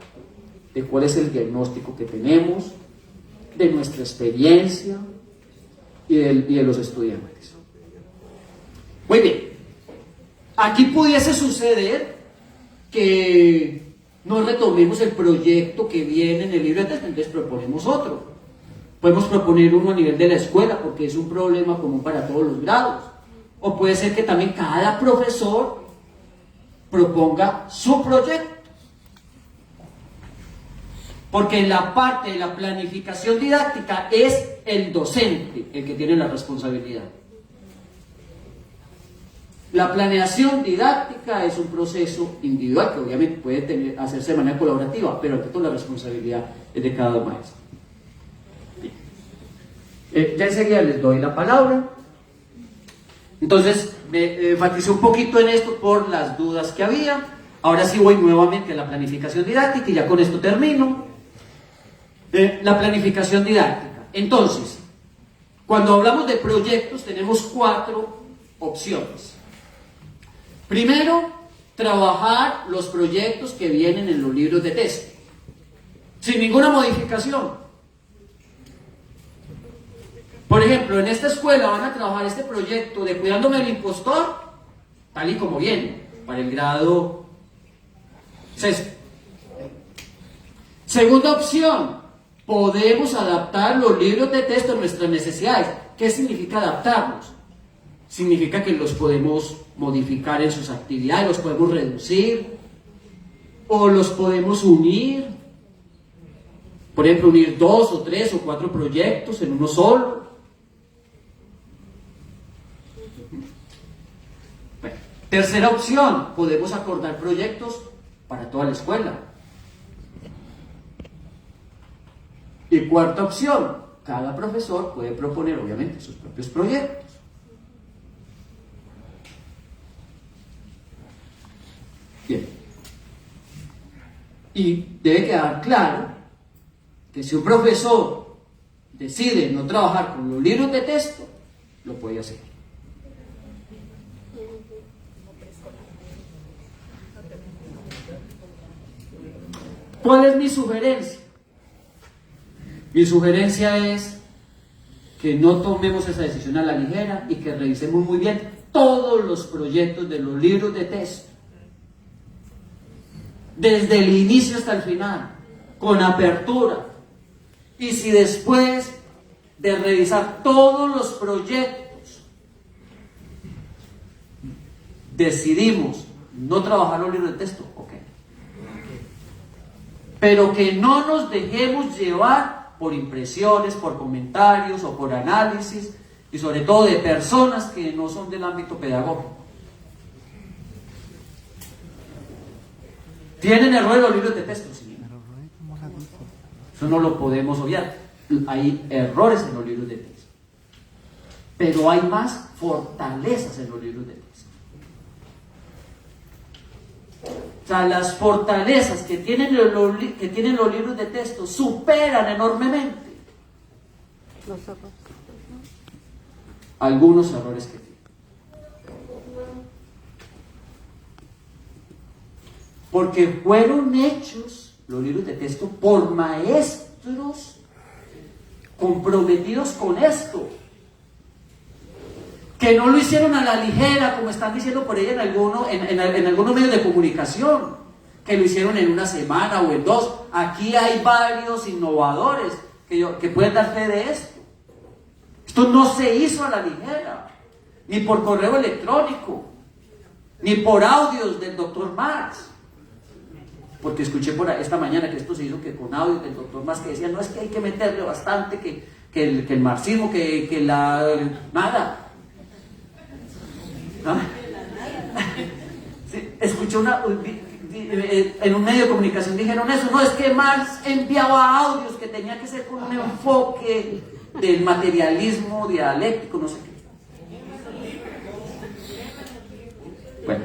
de cuál es el diagnóstico que tenemos, de nuestra experiencia y de los estudiantes. Muy bien, aquí pudiese suceder que no retomemos el proyecto que viene en el libro de texto, entonces proponemos otro. Podemos proponer uno a nivel de la escuela porque es un problema común para todos los grados. o puede ser que también cada profesor proponga su proyecto. Porque en la parte de la planificación didáctica es el docente el que tiene la responsabilidad. La planeación didáctica es un proceso individual que obviamente puede hacerse de manera colaborativa, pero ante todo la responsabilidad es de cada maestro. Ya enseguida les doy la palabra. Entonces, me enfaticé un poquito en esto por las dudas que había. Ahora sí voy nuevamente a la planificación didáctica y ya con esto termino. La planificación didáctica. Entonces, cuando hablamos de proyectos tenemos 4 opciones. Primero, trabajar los proyectos que vienen en los libros de texto, sin ninguna modificación. Por ejemplo, en esta escuela van a trabajar este proyecto de Cuidándome del Impostor, tal y como viene, para el grado sexto. Segunda opción, podemos adaptar los libros de texto a nuestras necesidades. ¿Qué significa adaptarlos? Significa que los podemos modificar en sus actividades, los podemos reducir o los podemos unir. Por ejemplo, unir 2 o 3 o 4 proyectos en uno solo. Bueno, tercera opción, podemos acordar proyectos para toda la escuela. Y cuarta opción, cada profesor puede proponer obviamente sus propios proyectos. Bien. Y debe quedar claro que si un profesor decide no trabajar con los libros de texto, lo puede hacer. ¿Cuál es mi sugerencia? Mi sugerencia es que no tomemos esa decisión a la ligera y que revisemos muy bien todos los proyectos de los libros de texto, desde el inicio hasta el final, con apertura. Y si después de revisar todos los proyectos decidimos no trabajar los libros de texto, ok. Pero que no nos dejemos llevar por impresiones, por comentarios o por análisis, y sobre todo de personas que no son del ámbito pedagógico. ¿Tienen errores los libros de texto? Sí. Eso no lo podemos obviar. Hay errores en los libros de texto. Pero hay más fortalezas en los libros de texto. O sea, las fortalezas que tienen los libros de texto superan enormemente algunos errores que tienen. Porque fueron hechos los libros de texto por maestros comprometidos con esto, que no lo hicieron a la ligera, como están diciendo por ahí en algunos medios de comunicación, que lo hicieron en una semana o en 2. Aquí hay varios innovadores que pueden dar fe de esto. Esto no se hizo a la ligera, ni por correo electrónico, ni por audios del doctor Marx. Porque escuché por esta mañana que esto se hizo que con audios del doctor Marx que decía, no, es que hay que meterle bastante, que el marxismo, nada. ¿Ah? Sí, escuché en un medio de comunicación dijeron eso, no, es que Marx enviaba audios que tenía que ser con un enfoque del materialismo dialéctico, no sé qué. Bueno,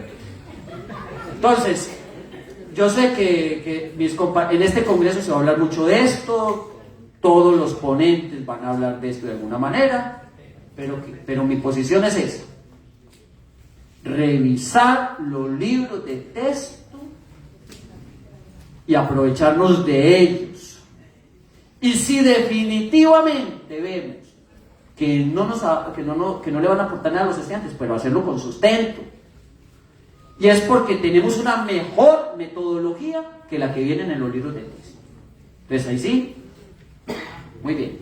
entonces, yo sé que en este congreso se va a hablar mucho de esto, todos los ponentes van a hablar de esto de alguna manera, pero mi posición es esta: revisar los libros de texto y aprovecharnos de ellos. Y si definitivamente vemos que no le van a aportar nada a los estudiantes, pero hacerlo con sustento. Y es porque tenemos una mejor metodología que la que viene en los libros de texto. Entonces ahí sí, muy bien.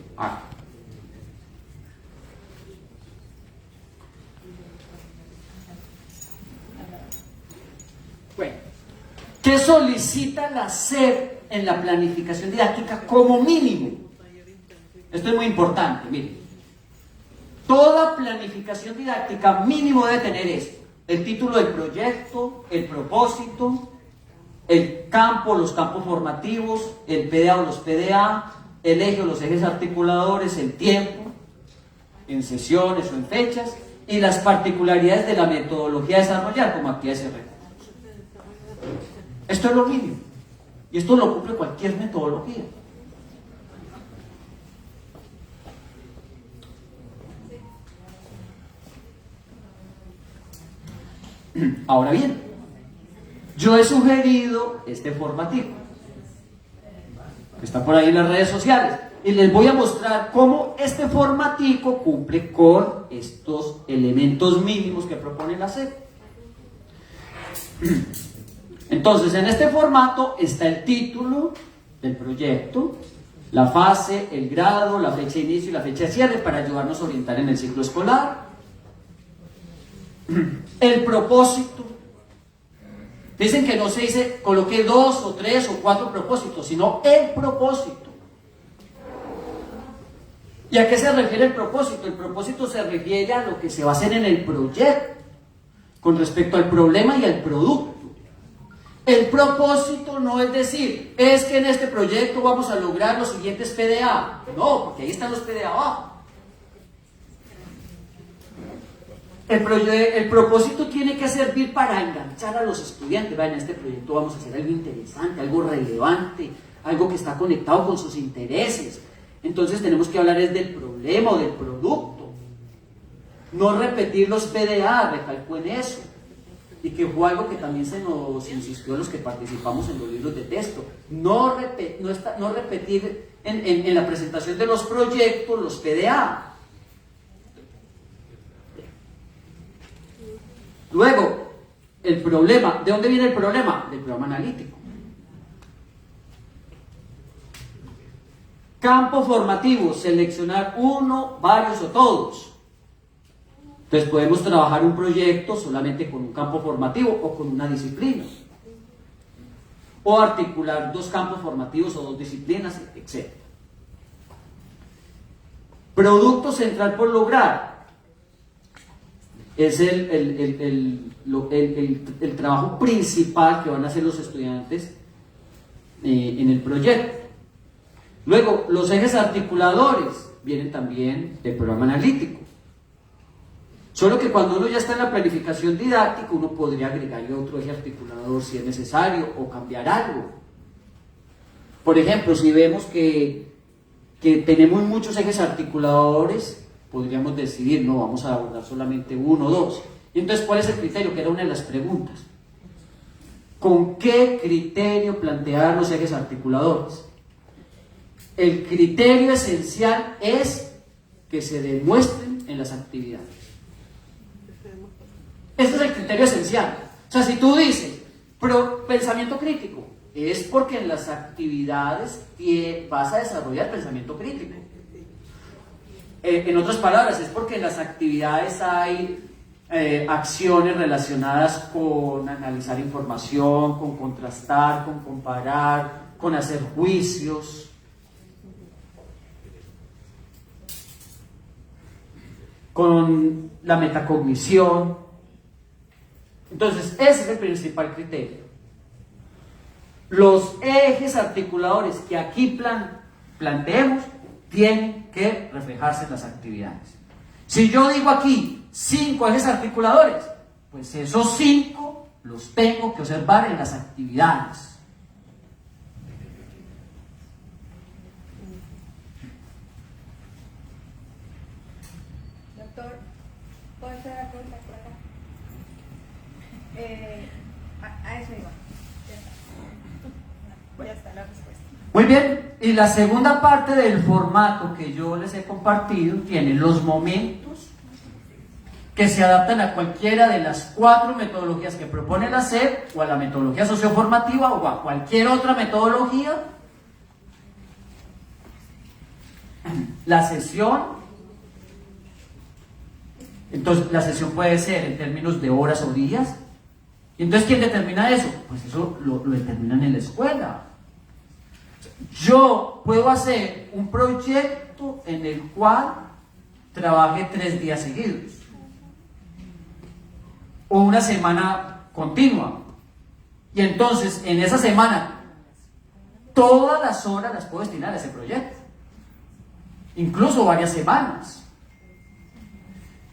¿Qué solicita la SEP en la planificación didáctica como mínimo? Esto es muy importante, miren. Toda planificación didáctica mínimo debe tener esto: el título del proyecto, el propósito, el campo, los campos formativos, el PDA o los PDA, el eje o los ejes articuladores, el tiempo, en sesiones o en fechas, y las particularidades de la metodología a desarrollar como actividades y recursos. Esto es lo mínimo, y esto lo cumple cualquier metodología. Ahora bien, yo he sugerido este formativo, que está por ahí en las redes sociales, y les voy a mostrar cómo este formativo cumple con estos elementos mínimos que propone la SEP. Entonces, en este formato está el título del proyecto, la fase, el grado, la fecha de inicio y la fecha de cierre para ayudarnos a orientar en el ciclo escolar. El propósito. Dicen que no se dice coloque 2 o 3 o 4 propósitos, sino el propósito. ¿Y a qué se refiere el propósito? El propósito se refiere a lo que se va a hacer en el proyecto con respecto al problema y al producto. El propósito no es decir, es que en este proyecto vamos a lograr los siguientes PDA. No, porque ahí están los PDA abajo. El propósito tiene que servir para enganchar a los estudiantes. Vean, en este proyecto vamos a hacer algo interesante, algo relevante, algo que está conectado con sus intereses. Entonces tenemos que hablar es del problema o del producto. No repetir los PDA, recalco en eso. Y que fue algo que también se nos insistió a los que participamos en los libros de texto. No repetir en la presentación de los proyectos los PDA. Luego, el problema. ¿De dónde viene el problema? Del programa analítico. Campo formativo, seleccionar uno, varios o todos. Entonces podemos trabajar un proyecto solamente con un campo formativo o con una disciplina. O articular 2 campos formativos o 2 disciplinas, etc. Producto central por lograr. Es el trabajo principal que van a hacer los estudiantes en el proyecto. Luego, los ejes articuladores vienen también del programa analítico. Solo que cuando uno ya está en la planificación didáctica, uno podría agregarle otro eje articulador si es necesario o cambiar algo. Por ejemplo, si vemos que tenemos muchos ejes articuladores, podríamos decidir, no, vamos a abordar solamente 1 o 2. Y entonces, ¿cuál es el criterio? Que era una de las preguntas. ¿Con qué criterio plantear los ejes articuladores? El criterio esencial es que se demuestren en las actividades. Este es el criterio esencial. O sea, si tú dices pensamiento crítico, es porque en las actividades vas a desarrollar pensamiento crítico. En otras palabras, es porque en las actividades hay acciones relacionadas con analizar información, con contrastar, con comparar, con hacer juicios. Con la metacognición. Entonces, ese es el principal criterio. Los ejes articuladores que aquí planteemos tienen que reflejarse en las actividades. Si yo digo aquí 5 ejes articuladores, pues esos 5 los tengo que observar en las actividades.
Doctor, ¿puedo hacer la pregunta por acá? A eso iba. Ya está la respuesta.
Muy bien, y la segunda parte del formato que yo les he compartido tiene los momentos que se adaptan a cualquiera de las 4 metodologías que propone la SEP, o a la metodología socioformativa, o a cualquier otra metodología. La sesión, entonces la sesión puede ser en términos de horas o días, ¿Y entonces quién determina eso? Pues eso lo determinan en la escuela. Yo puedo hacer un proyecto en el cual trabaje 3 días seguidos o una semana continua, y entonces en esa semana todas las horas las puedo destinar a ese proyecto, incluso varias semanas.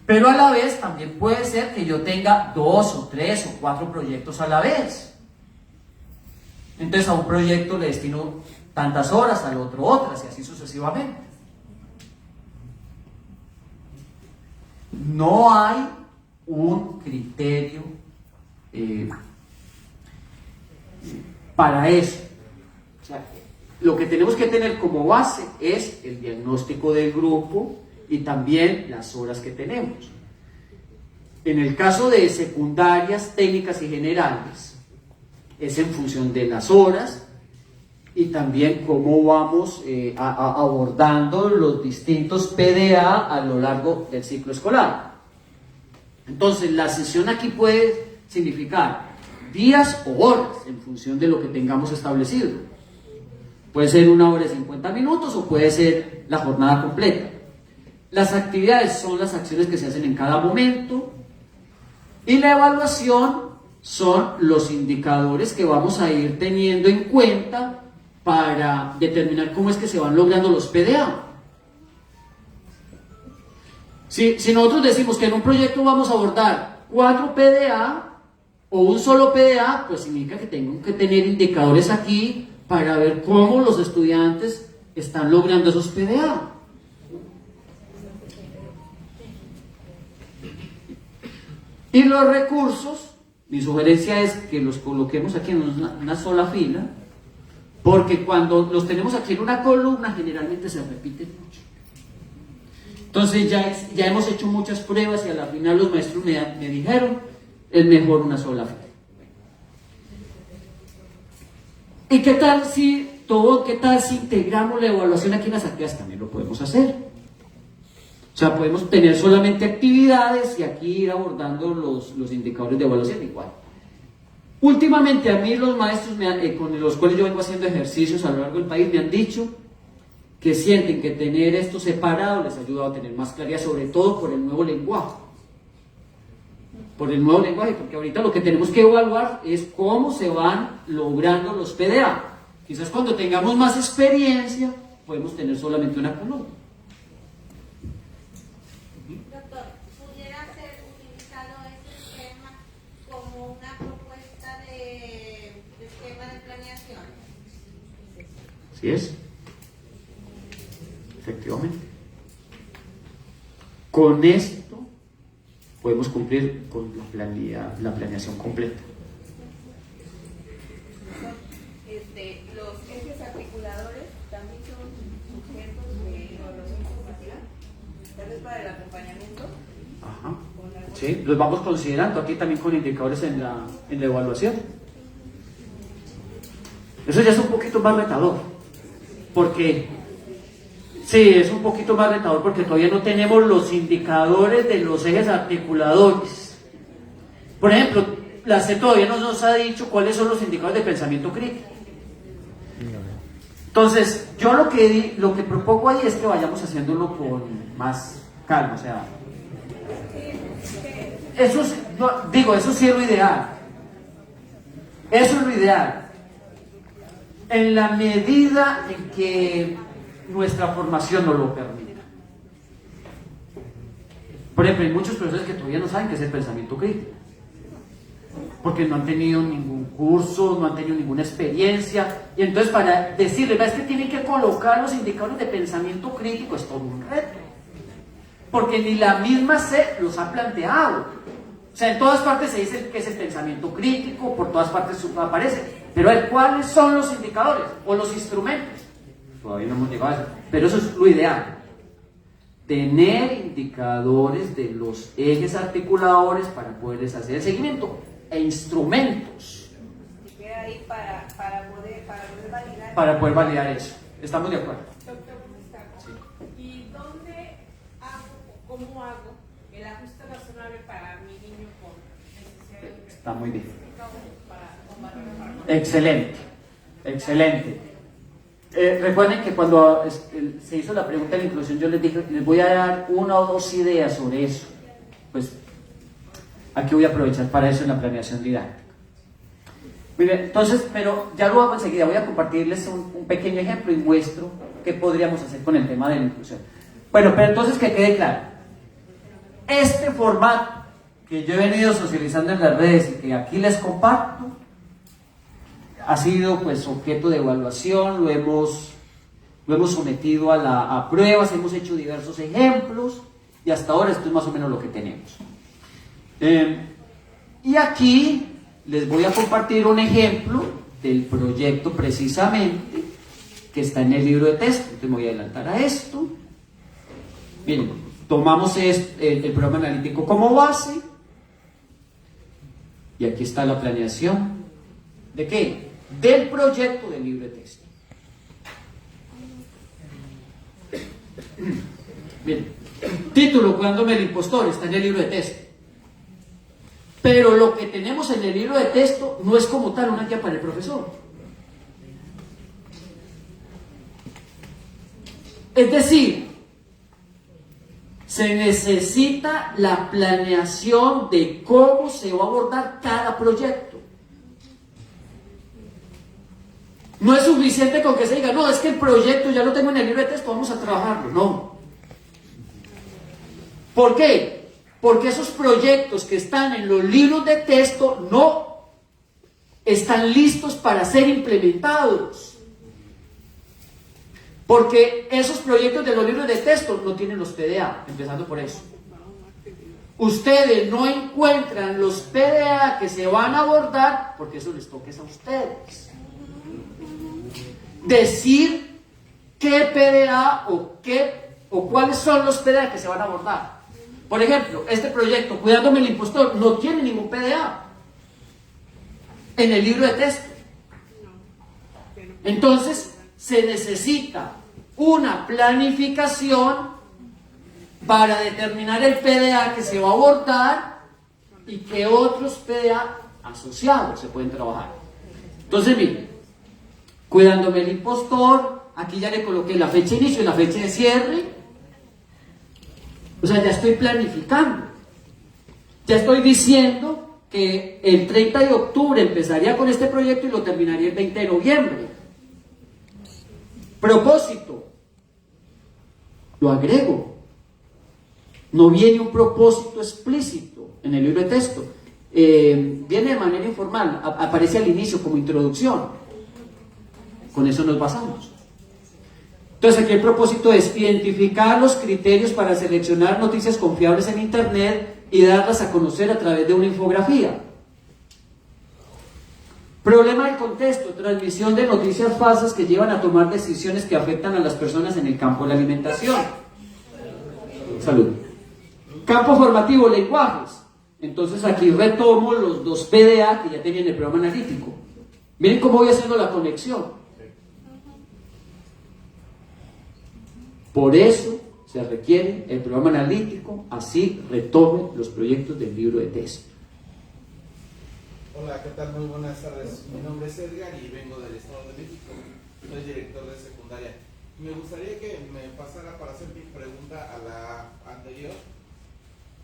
Pero a la vez también puede ser que yo tenga 2 o 3 o 4 proyectos a la vez. Entonces a un proyecto le destino tantas horas, al otro otras, y así sucesivamente. No hay un criterio para eso. O sea, lo que tenemos que tener como base es el diagnóstico del grupo y también las horas que tenemos. En el caso de secundarias, técnicas y generales, es en función de las horas y también cómo vamos abordando los distintos PDA a lo largo del ciclo escolar. Entonces, la sesión aquí puede significar días o horas en función de lo que tengamos establecido. Puede ser 1 hora y 50 minutos o puede ser la jornada completa. Las actividades son las acciones que se hacen en cada momento y la evaluación son los indicadores que vamos a ir teniendo en cuenta para determinar cómo es que se van logrando los PDA. Si nosotros decimos que en un proyecto vamos a abordar 4 PDA o un solo PDA, pues significa que tengo que tener indicadores aquí para ver cómo los estudiantes están logrando esos PDA. Y los recursos, mi sugerencia es que los coloquemos aquí en una sola fila, porque cuando los tenemos aquí en una columna generalmente se repiten mucho. Entonces ya hemos hecho muchas pruebas y a la final los maestros me dijeron, es mejor una sola fila. ¿Y qué tal si integramos la evaluación aquí en las actividades? También lo podemos hacer. O sea, podemos tener solamente actividades y aquí ir abordando los indicadores de evaluación igual. Últimamente a mí los maestros con los cuales yo vengo haciendo ejercicios a lo largo del país me han dicho que sienten que tener esto separado les ha ayudado a tener más claridad, sobre todo por el nuevo lenguaje. Porque ahorita lo que tenemos que evaluar es cómo se van logrando los PDA. Quizás cuando tengamos más experiencia podemos tener solamente una columna.
Doctor, ¿pudiera ser utilizado este esquema como una propuesta de esquema de planeación?
Así es. Efectivamente. Con esto podemos cumplir con la planeación completa.
Los ejes articuladores también son sujetos de evaluación formativa, tal vez para el acompañamiento.
Ajá. Sí, los vamos considerando aquí también con indicadores en la evaluación. Eso ya es un poquito más retador, porque sí, es un poquito más retador porque todavía no tenemos los indicadores de los ejes articuladores. Por ejemplo, la CE todavía no nos ha dicho cuáles son los indicadores de pensamiento crítico. Entonces, yo lo que propongo ahí es que vayamos haciéndolo con más calma, o sea, eso sí es lo ideal. Eso es lo ideal. En la medida en que nuestra formación nos lo permita. Por ejemplo, hay muchos profesores que todavía no saben qué es el pensamiento crítico, porque no han tenido ningún curso, no han tenido ninguna experiencia, y entonces para decirles, es que tienen que colocar los indicadores de pensamiento crítico, es todo un reto, porque ni la misma CE los ha planteado. O sea, en todas partes se dice que es el pensamiento crítico, por todas partes aparece, pero a ver, ¿cuáles son los indicadores o los instrumentos? Todavía no hemos llegado a eso, pero eso es lo ideal. Tener indicadores de los ejes articuladores para poderles hacer el seguimiento e instrumentos.
Y queda ahí para poder validar.
Para poder validar eso. ¿Estamos de acuerdo?
Doctor Gustavo,
Sí.
¿y dónde cómo hago el ajuste razonable para mi niño con necesidad educativa?
Está muy bien. Excelente, excelente. Recuerden que cuando se hizo la pregunta de la inclusión, yo les dije, les voy a dar una o dos ideas sobre eso. Pues aquí voy a aprovechar para eso en la planeación didáctica. Miren, entonces, pero ya lo hago enseguida, voy a compartirles un pequeño ejemplo y muestro qué podríamos hacer con el tema de la inclusión. Bueno, pero entonces que quede claro, este formato que yo he venido socializando en las redes y que aquí les comparto, ha sido pues objeto de evaluación, lo hemos sometido a pruebas, hemos hecho diversos ejemplos y hasta ahora esto es más o menos lo que tenemos. Y aquí les voy a compartir un ejemplo del proyecto precisamente que está en el libro de texto. Entonces me voy a adelantar a esto. Miren, tomamos el programa analítico como base y aquí está la planeación. ¿De qué? Del proyecto del libro de texto. Bien, título, Cuidándome del impostor, está en el libro de texto. Pero lo que tenemos en el libro de texto no es como tal una guía para el profesor. Es decir, se necesita la planeación de cómo se va a abordar cada proyecto. No es suficiente con que se diga, no, es que el proyecto ya lo tengo en el libro de texto, vamos a trabajarlo. No. ¿Por qué? Porque esos proyectos que están en los libros de texto no están listos para ser implementados. Porque esos proyectos de los libros de texto no tienen los PDA, empezando por eso. Ustedes no encuentran los PDA que se van a abordar porque eso les toca a ustedes. Decir qué PDA o cuáles son los PDA que se van a abordar. Por ejemplo, este proyecto, Cuidándome del impostor, no tiene ningún PDA en el libro de texto. Entonces, se necesita una planificación para determinar el PDA que se va a abordar y qué otros PDA asociados se pueden trabajar. Entonces, miren, Cuidándome del impostor, aquí ya le coloqué la fecha de inicio y la fecha de cierre. O sea, ya estoy planificando. Ya estoy diciendo que el 30 de octubre empezaría con este proyecto y lo terminaría el 20 de noviembre. Propósito. Lo agrego. No viene un propósito explícito en el libro de texto. Viene de manera informal, aparece al inicio como introducción. Con eso nos basamos. Entonces aquí el propósito es identificar los criterios para seleccionar noticias confiables en Internet y darlas a conocer a través de una infografía. Problema del contexto, transmisión de noticias falsas que llevan a tomar decisiones que afectan a las personas en el campo de la alimentación. Salud. Campo formativo, lenguajes. Entonces aquí retomo los dos PDA que ya tenía en el programa analítico. Miren cómo voy haciendo la conexión. Por eso se requiere el programa analítico, así retome los proyectos del libro de texto.
Hola, ¿qué tal? Muy buenas tardes. Mi nombre es Edgar y vengo del Estado de México. Soy director de secundaria. Me gustaría que me pasara para hacer mi pregunta a la anterior.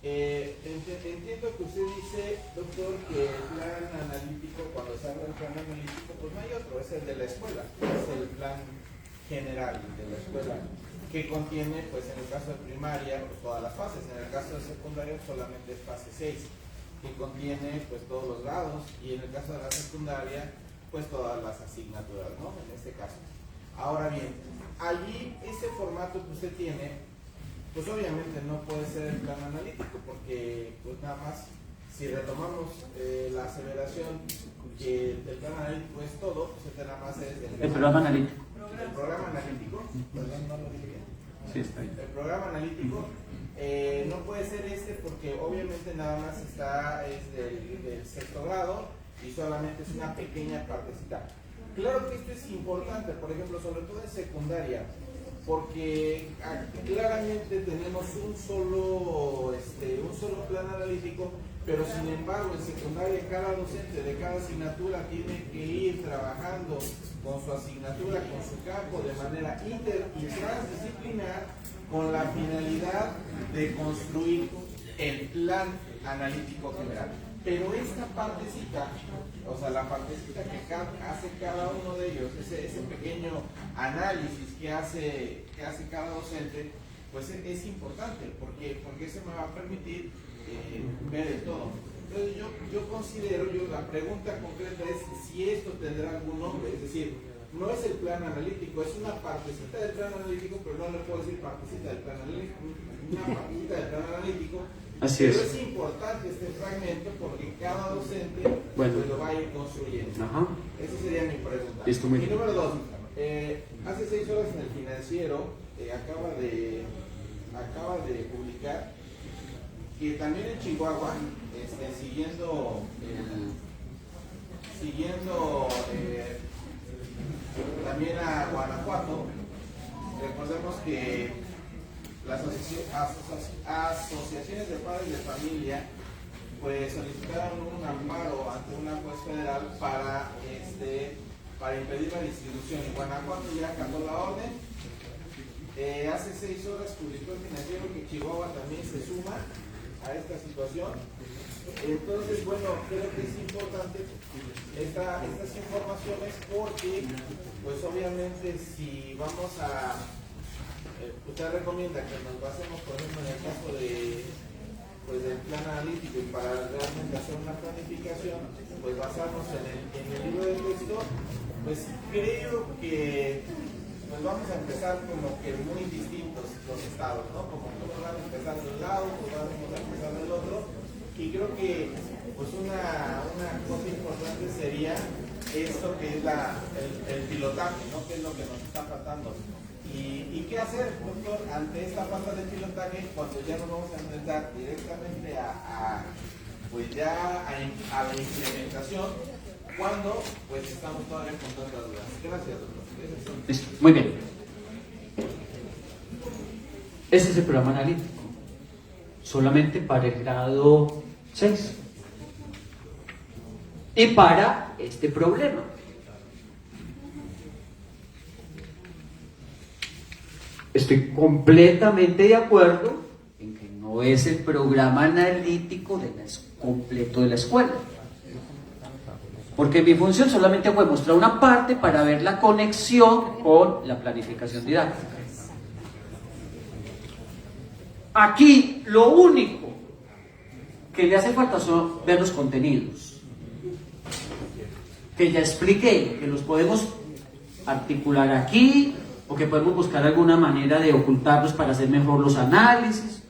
Entiendo que usted dice, doctor, que el plan analítico, cuando se habla del plan analítico, pues no hay otro, es el de la escuela, es el plan general de la escuela, que contiene, pues en el caso de primaria, pues todas las fases, en el caso de secundaria solamente es fase 6, que contiene pues todos los grados, y en el caso de la secundaria, pues todas las asignaturas, ¿no? En este caso. Ahora bien, allí ese formato que usted tiene, pues obviamente no puede ser el plan analítico, porque pues nada más, si retomamos la aseveración que el plan analítico es todo, pues este nada más es
el programa analítico.
El programa analítico, perdón, no lo dije bien.
Sí, está bien.
El programa analítico no puede ser este porque obviamente nada más es del sexto grado y solamente es una pequeña partecita. Claro que esto es importante, por ejemplo, sobre todo en secundaria, porque claramente tenemos un solo plan analítico, pero sin embargo en secundaria cada docente de cada asignatura tiene que ir trabajando con su asignatura, con su campo de manera inter y transdisciplinar con la finalidad de construir el plan analítico general. Pero esta partecita, o sea, la partecita que hace cada uno de ellos, ese pequeño análisis que hace cada docente, pues es importante, porque eso me va a permitir ver el todo. Entonces yo considero, la pregunta concreta es si esto tendrá algún nombre, es decir, no es el plan analítico, es una partecita del plan analítico, pero no le puedo decir partecita del plan analítico, una partecita del plan analítico.
Así
pero
es.
es importante este fragmento porque cada docente
Bueno.
pues, lo va a ir construyendo.
Ajá.
Esa sería mi pregunta.
Listo,
Y
muy bien.
número 2, hace 6 horas en el Financiero acaba de publicar que también en Chihuahua, siguiendo también a Guanajuato, recordemos que las asociaciones de padres de familia pues solicitaron un amparo ante una juez federal para impedir la distribución. Y Guanajuato ya acató la orden. Hace 6 horas publicó el Financiero que Chihuahua también se suma a esta situación. Entonces, bueno, creo que es importante estas informaciones porque, pues obviamente, si vamos a... usted recomienda que nos basemos, por ejemplo, en el caso del plan analítico y para realmente hacer una planificación, pues basarnos en el libro de texto, pues creo que pues vamos a empezar como que muy distintos los estados, ¿no? Como que van a empezar de un lado, pues vamos a empezar del otro, y creo que pues una cosa importante sería esto que es el pilotaje, ¿no? ¿Qué es lo que nos está faltando? ¿Y qué hacer, doctor, ante esta falta de pilotaje cuando ya nos vamos a enfrentar directamente a la implementación, cuando pues estamos todavía con tantas dudas? Gracias, doctor.
Listo, muy bien. Ese es el programa analítico, solamente para el grado 6 y para este problema. Estoy completamente de acuerdo en que no es el programa analítico completo de la escuela, porque mi función solamente fue mostrar una parte para ver la conexión con la planificación didáctica. Aquí lo único que le hace falta son ver los contenidos, que ya expliqué, que los podemos articular aquí, o que podemos buscar alguna manera de ocultarlos para hacer mejor los análisis,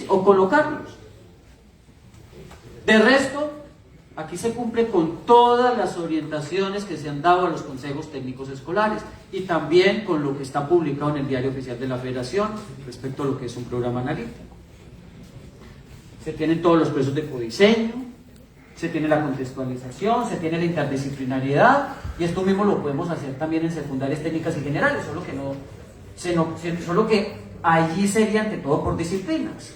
o colocarlos. De resto, aquí se cumple con todas las orientaciones que se han dado a los consejos técnicos escolares y también con lo que está publicado en el Diario Oficial de la Federación respecto a lo que es un programa analítico. Se tienen todos los procesos de codiseño, se tiene la contextualización, se tiene la interdisciplinariedad, y esto mismo lo podemos hacer también en secundarias técnicas y generales, solo que allí sería ante todo por disciplinas.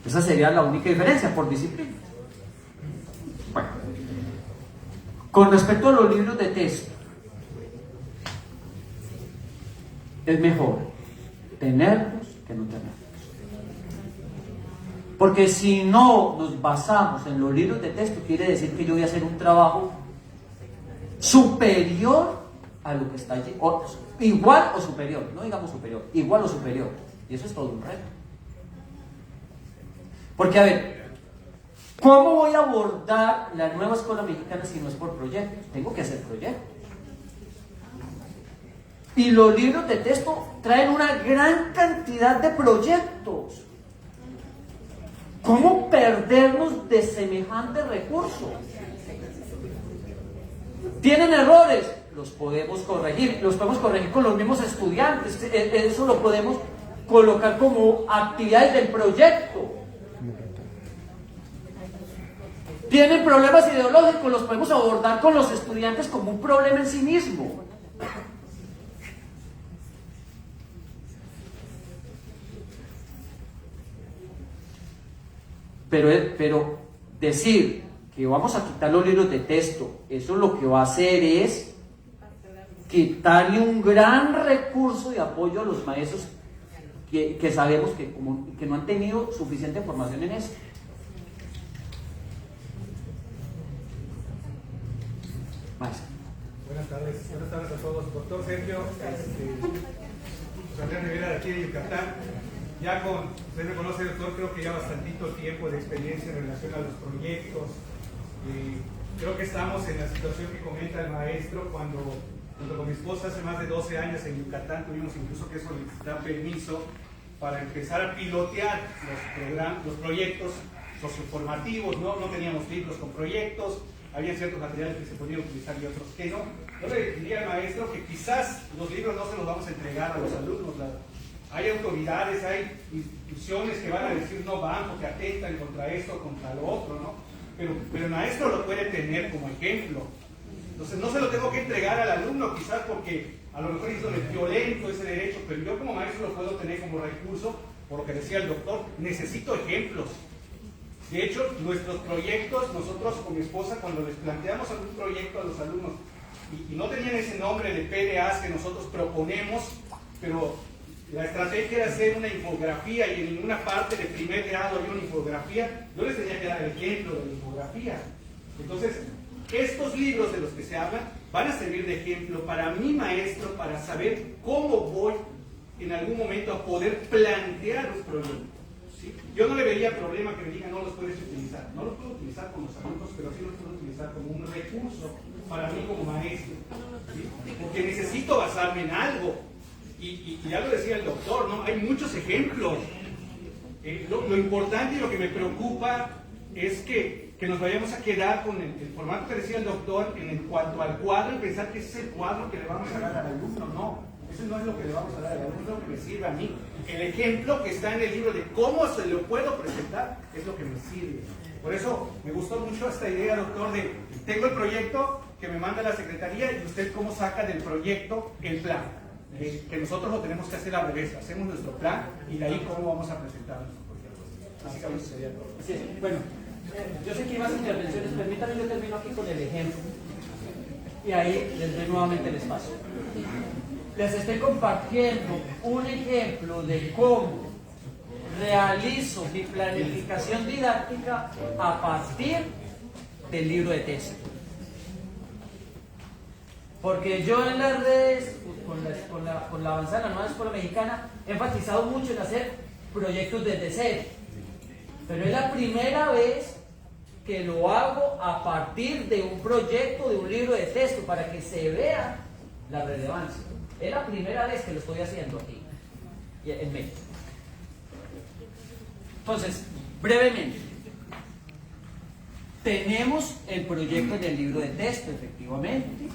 Esa sería la única diferencia, por disciplinas. Bueno, con respecto a los libros de texto, es mejor tenerlos que no tenerlos. Porque si no nos basamos en los libros de texto, quiere decir que yo voy a hacer un trabajo superior a lo que está allí, o igual o superior, no digamos superior, igual o superior, y eso es todo un reto. Porque a ver, ¿cómo voy a abordar la nueva escuela mexicana si no es por proyectos? Tengo que hacer proyectos. Y los libros de texto traen una gran cantidad de proyectos. ¿Cómo perdernos de semejante recurso? ¿Tienen errores? Los podemos corregir con los mismos estudiantes. Eso lo podemos colocar como actividades del proyecto. ¿Tienen problemas ideológicos? Los podemos abordar con los estudiantes como un problema en sí mismo. pero decir que vamos a quitar los libros de texto, eso lo que va a hacer es quitarle un gran recurso de apoyo a los maestros que sabemos que no han tenido suficiente formación en eso. Maestro.
Buenas tardes a todos. Doctor Sergio, José Rivera de aquí de Yucatán. Usted me conoce, doctor, creo que ya bastantito tiempo de experiencia en relación a los proyectos. Creo que estamos en la situación que comenta el maestro cuando junto con mi esposa hace más de 12 años en Yucatán tuvimos incluso que solicitar permiso para empezar a pilotear los proyectos socioformativos, ¿no? No teníamos libros con proyectos, había ciertos materiales que se podían utilizar y otros que no. Yo le diría al maestro que quizás los libros no se los vamos a entregar a los alumnos. Hay autoridades, hay instituciones que van a decir no van porque atentan contra esto, contra lo otro, ¿no? Pero el maestro lo puede tener como ejemplo. Entonces no se lo tengo que entregar al alumno, quizás porque a lo mejor hizo violento ese derecho, pero yo como maestro lo puedo tener como recurso, por lo que decía el doctor, necesito ejemplos. De hecho, nuestros proyectos, nosotros con mi esposa, cuando les planteamos algún proyecto a los alumnos, y no tenían ese nombre de PDAs que nosotros proponemos, pero la estrategia era hacer una infografía y en una parte de primer grado había una infografía, yo les tenía que dar el ejemplo de la infografía. Entonces, estos libros de los que se habla van a servir de ejemplo para mi maestro, para saber cómo voy en algún momento a poder plantear un proyecto. ¿Sí? Yo no le vería problema que me digan no los puedes utilizar. No los puedo utilizar con los alumnos, pero sí los puedo utilizar como un recurso para mí como maestro. ¿Sí? Porque necesito basarme en algo. Y ya lo decía el doctor, ¿no? Hay muchos ejemplos. Lo importante y lo que me preocupa es que nos vayamos a quedar con el formato que decía el doctor en cuanto al cuadro y pensar que ese es el cuadro que le vamos a dar al alumno. No, eso no es lo que le vamos a dar al alumno, es lo que me sirve a mí. El ejemplo que está en el libro de cómo se lo puedo presentar es lo que me sirve. Por eso me gustó mucho esta idea, doctor, de tengo el proyecto que me manda la secretaría y usted cómo saca del proyecto el plan. Que nosotros lo tenemos que hacer al revés, hacemos nuestro plan y de ahí cómo vamos a presentar nuestro proyecto. Básicamente sería todo.
Sí, bueno, yo sé que hay más intervenciones, permítanme, yo termino aquí con el ejemplo y ahí les doy nuevamente el espacio. Les estoy compartiendo un ejemplo de cómo realizo mi planificación didáctica a partir del libro de texto. Porque yo en las redes, con la avanzada de la nueva escuela mexicana, he enfatizado mucho en hacer proyectos desde cero. Pero es la primera vez que lo hago a partir de un proyecto, de un libro de texto, para que se vea la relevancia. Es la primera vez que lo estoy haciendo aquí, en México. Entonces, brevemente, tenemos el proyecto del libro de texto, efectivamente.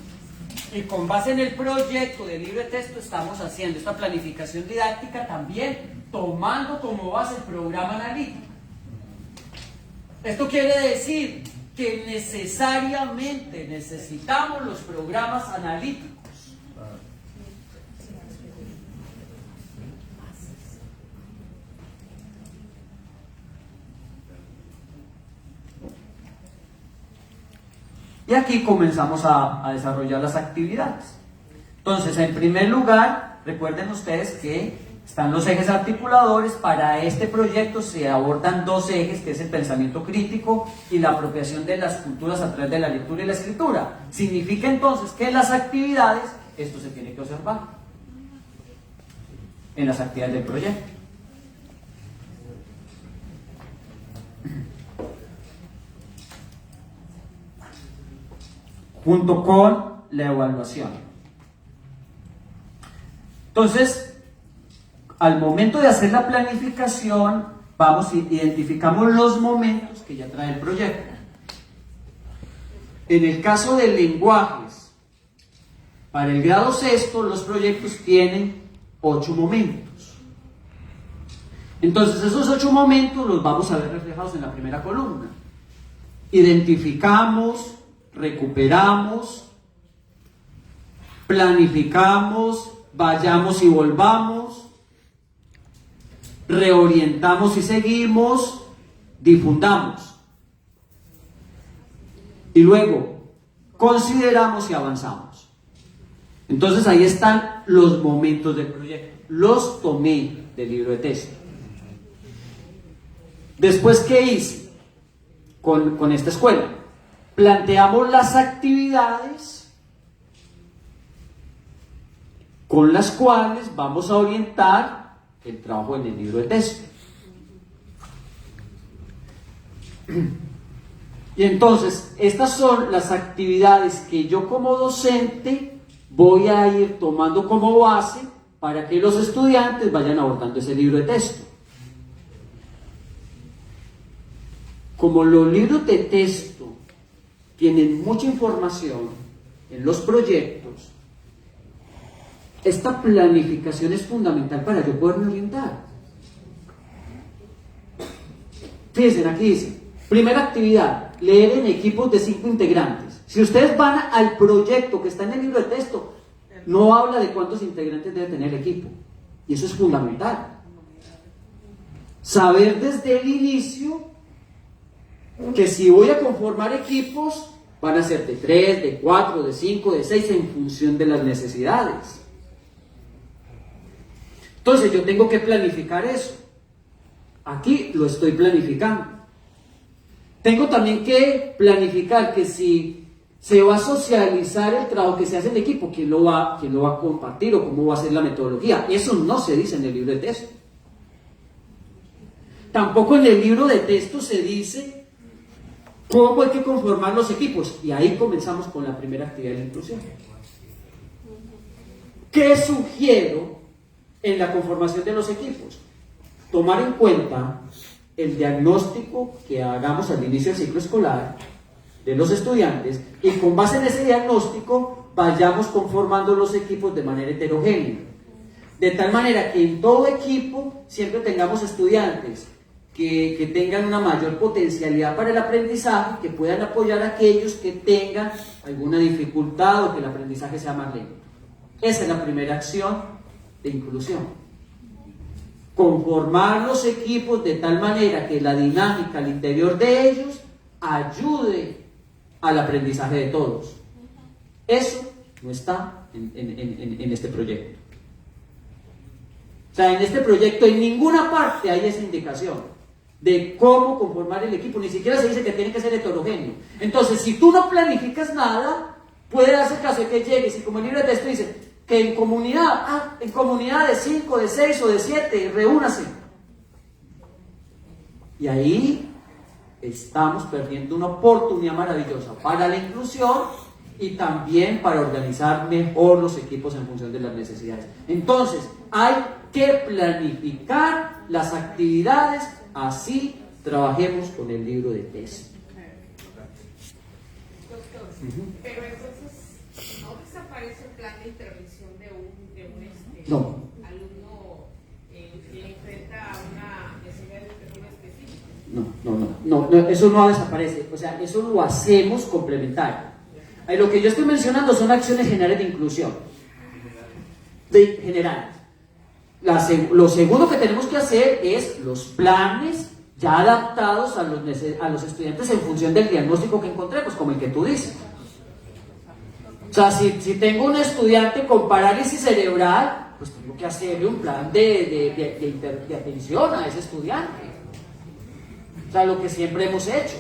Y con base en el proyecto del libro de texto estamos haciendo esta planificación didáctica también tomando como base el programa analítico. Esto quiere decir que necesariamente necesitamos los programas analíticos. Y aquí comenzamos a desarrollar las actividades. Entonces, en primer lugar, recuerden ustedes que están los ejes articuladores. Para este proyecto se abordan dos ejes, que es el pensamiento crítico y la apropiación de las culturas a través de la lectura y la escritura. Significa entonces que en las actividades, esto se tiene que observar en las actividades del proyecto. Junto con la evaluación. Entonces, al momento de hacer la planificación, identificamos los momentos que ya trae el proyecto. En el caso de lenguajes, para el grado sexto, los proyectos tienen 8 momentos. Entonces, esos 8 momentos los vamos a ver reflejados en la primera columna. Identificamos, recuperamos, planificamos, vayamos y volvamos, reorientamos y seguimos, difundamos. Y luego, consideramos y avanzamos. Entonces ahí están los momentos del proyecto. Los tomé del libro de texto. Después, ¿qué hice con esta escuela? Planteamos las actividades con las cuales vamos a orientar el trabajo en el libro de texto. Y entonces, estas son las actividades que yo como docente voy a ir tomando como base para que los estudiantes vayan abordando ese libro de texto. Como los libros de texto tienen mucha información en los proyectos, esta planificación es fundamental para yo poderme orientar. Fíjense, aquí dice, primera actividad, leer en equipos de 5 integrantes. Si ustedes van al proyecto que está en el libro de texto, no habla de cuántos integrantes debe tener el equipo. Y eso es fundamental. Saber desde el inicio que si voy a conformar equipos, van a ser de 3, de 4, de 5, de 6, en función de las necesidades. Entonces yo tengo que planificar eso. Aquí lo estoy planificando. Tengo también que planificar que si se va a socializar el trabajo que se hace en equipo, quién lo va a compartir o cómo va a ser la metodología. Eso no se dice en el libro de texto. Tampoco en el libro de texto se dice cómo hay que conformar los equipos. Y ahí comenzamos con la primera actividad de la inclusión. ¿Qué sugiero en la conformación de los equipos? Tomar en cuenta el diagnóstico que hagamos al inicio del ciclo escolar de los estudiantes y con base en ese diagnóstico vayamos conformando los equipos de manera heterogénea. De tal manera que en todo equipo siempre tengamos estudiantes que tengan una mayor potencialidad para el aprendizaje, que puedan apoyar a aquellos que tengan alguna dificultad o que el aprendizaje sea más lento. Esa es la primera acción de inclusión. Conformar los equipos de tal manera que la dinámica al interior de ellos ayude al aprendizaje de todos. Eso no está en este proyecto. O sea, en este proyecto en ninguna parte hay esa indicación de cómo conformar el equipo, ni siquiera se dice que tiene que ser heterogéneo. Entonces, si tú no planificas nada, puede darse caso de que llegues y como el libro de texto dice que en comunidad de 5, de 6 o de 7, reúnase. Y ahí estamos perdiendo una oportunidad maravillosa para la inclusión y también para organizar mejor los equipos en función de las necesidades. Entonces, hay que planificar las actividades, así trabajemos con el libro de texto.
Doctor, pero entonces, ¿no desaparece el plan de intervención de un
No.
alumno que enfrenta a una necesidad educativa específica?
No, eso no desaparece. O sea, eso lo hacemos complementario. Lo que yo estoy mencionando son acciones generales de inclusión. Generales. Lo segundo que tenemos que hacer es los planes ya adaptados a los estudiantes en función del diagnóstico que encontremos, como el que tú dices. O sea, si tengo un estudiante con parálisis cerebral, pues tengo que hacerle un plan de atención a ese estudiante. O sea, lo que siempre hemos hecho.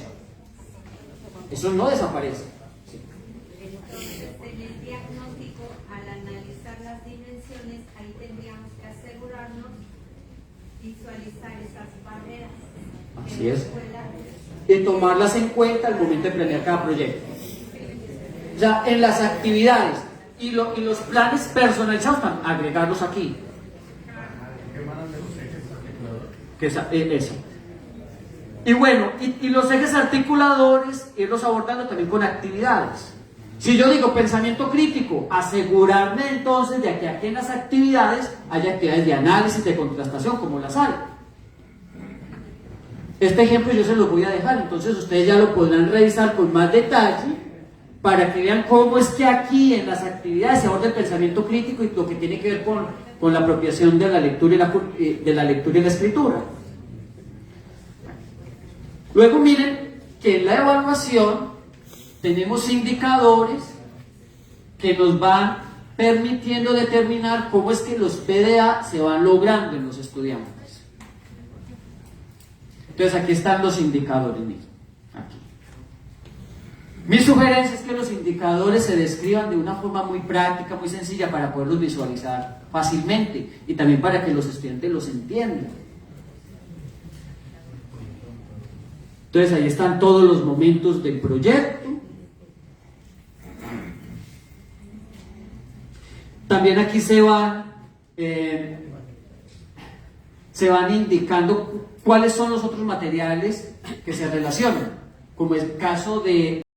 Eso no desaparece.
Entonces, en el diagnóstico, al analizar las dimensiones, ahí tendríamos que asegurarnos, visualizar esas barreras.
Así es. Y tomarlas en cuenta al momento de planear cada proyecto. O sea, en las actividades y los planes personalizados, agregarlos aquí. Que eso. Y bueno, y los ejes articuladores, irlos abordando también con actividades. Si yo digo pensamiento crítico, asegurarme entonces de que aquí en las actividades haya actividades de análisis, de contrastación, como las hay. Este ejemplo yo se los voy a dejar, entonces ustedes ya lo podrán revisar con más detalle para que vean cómo es que aquí en las actividades se aborda el pensamiento crítico y lo que tiene que ver con la apropiación de la lectura y la escritura. Luego miren que en la evaluación tenemos indicadores que nos van permitiendo determinar cómo es que los PDA se van logrando en los estudiantes. Entonces aquí están los indicadores, miren, aquí. Mi sugerencia es que los indicadores se describan de una forma muy práctica, muy sencilla, para poderlos visualizar fácilmente y también para que los estudiantes los entiendan. Entonces ahí están todos los momentos del proyecto. También aquí se van indicando cuáles son los otros materiales que se relacionan, como es el caso de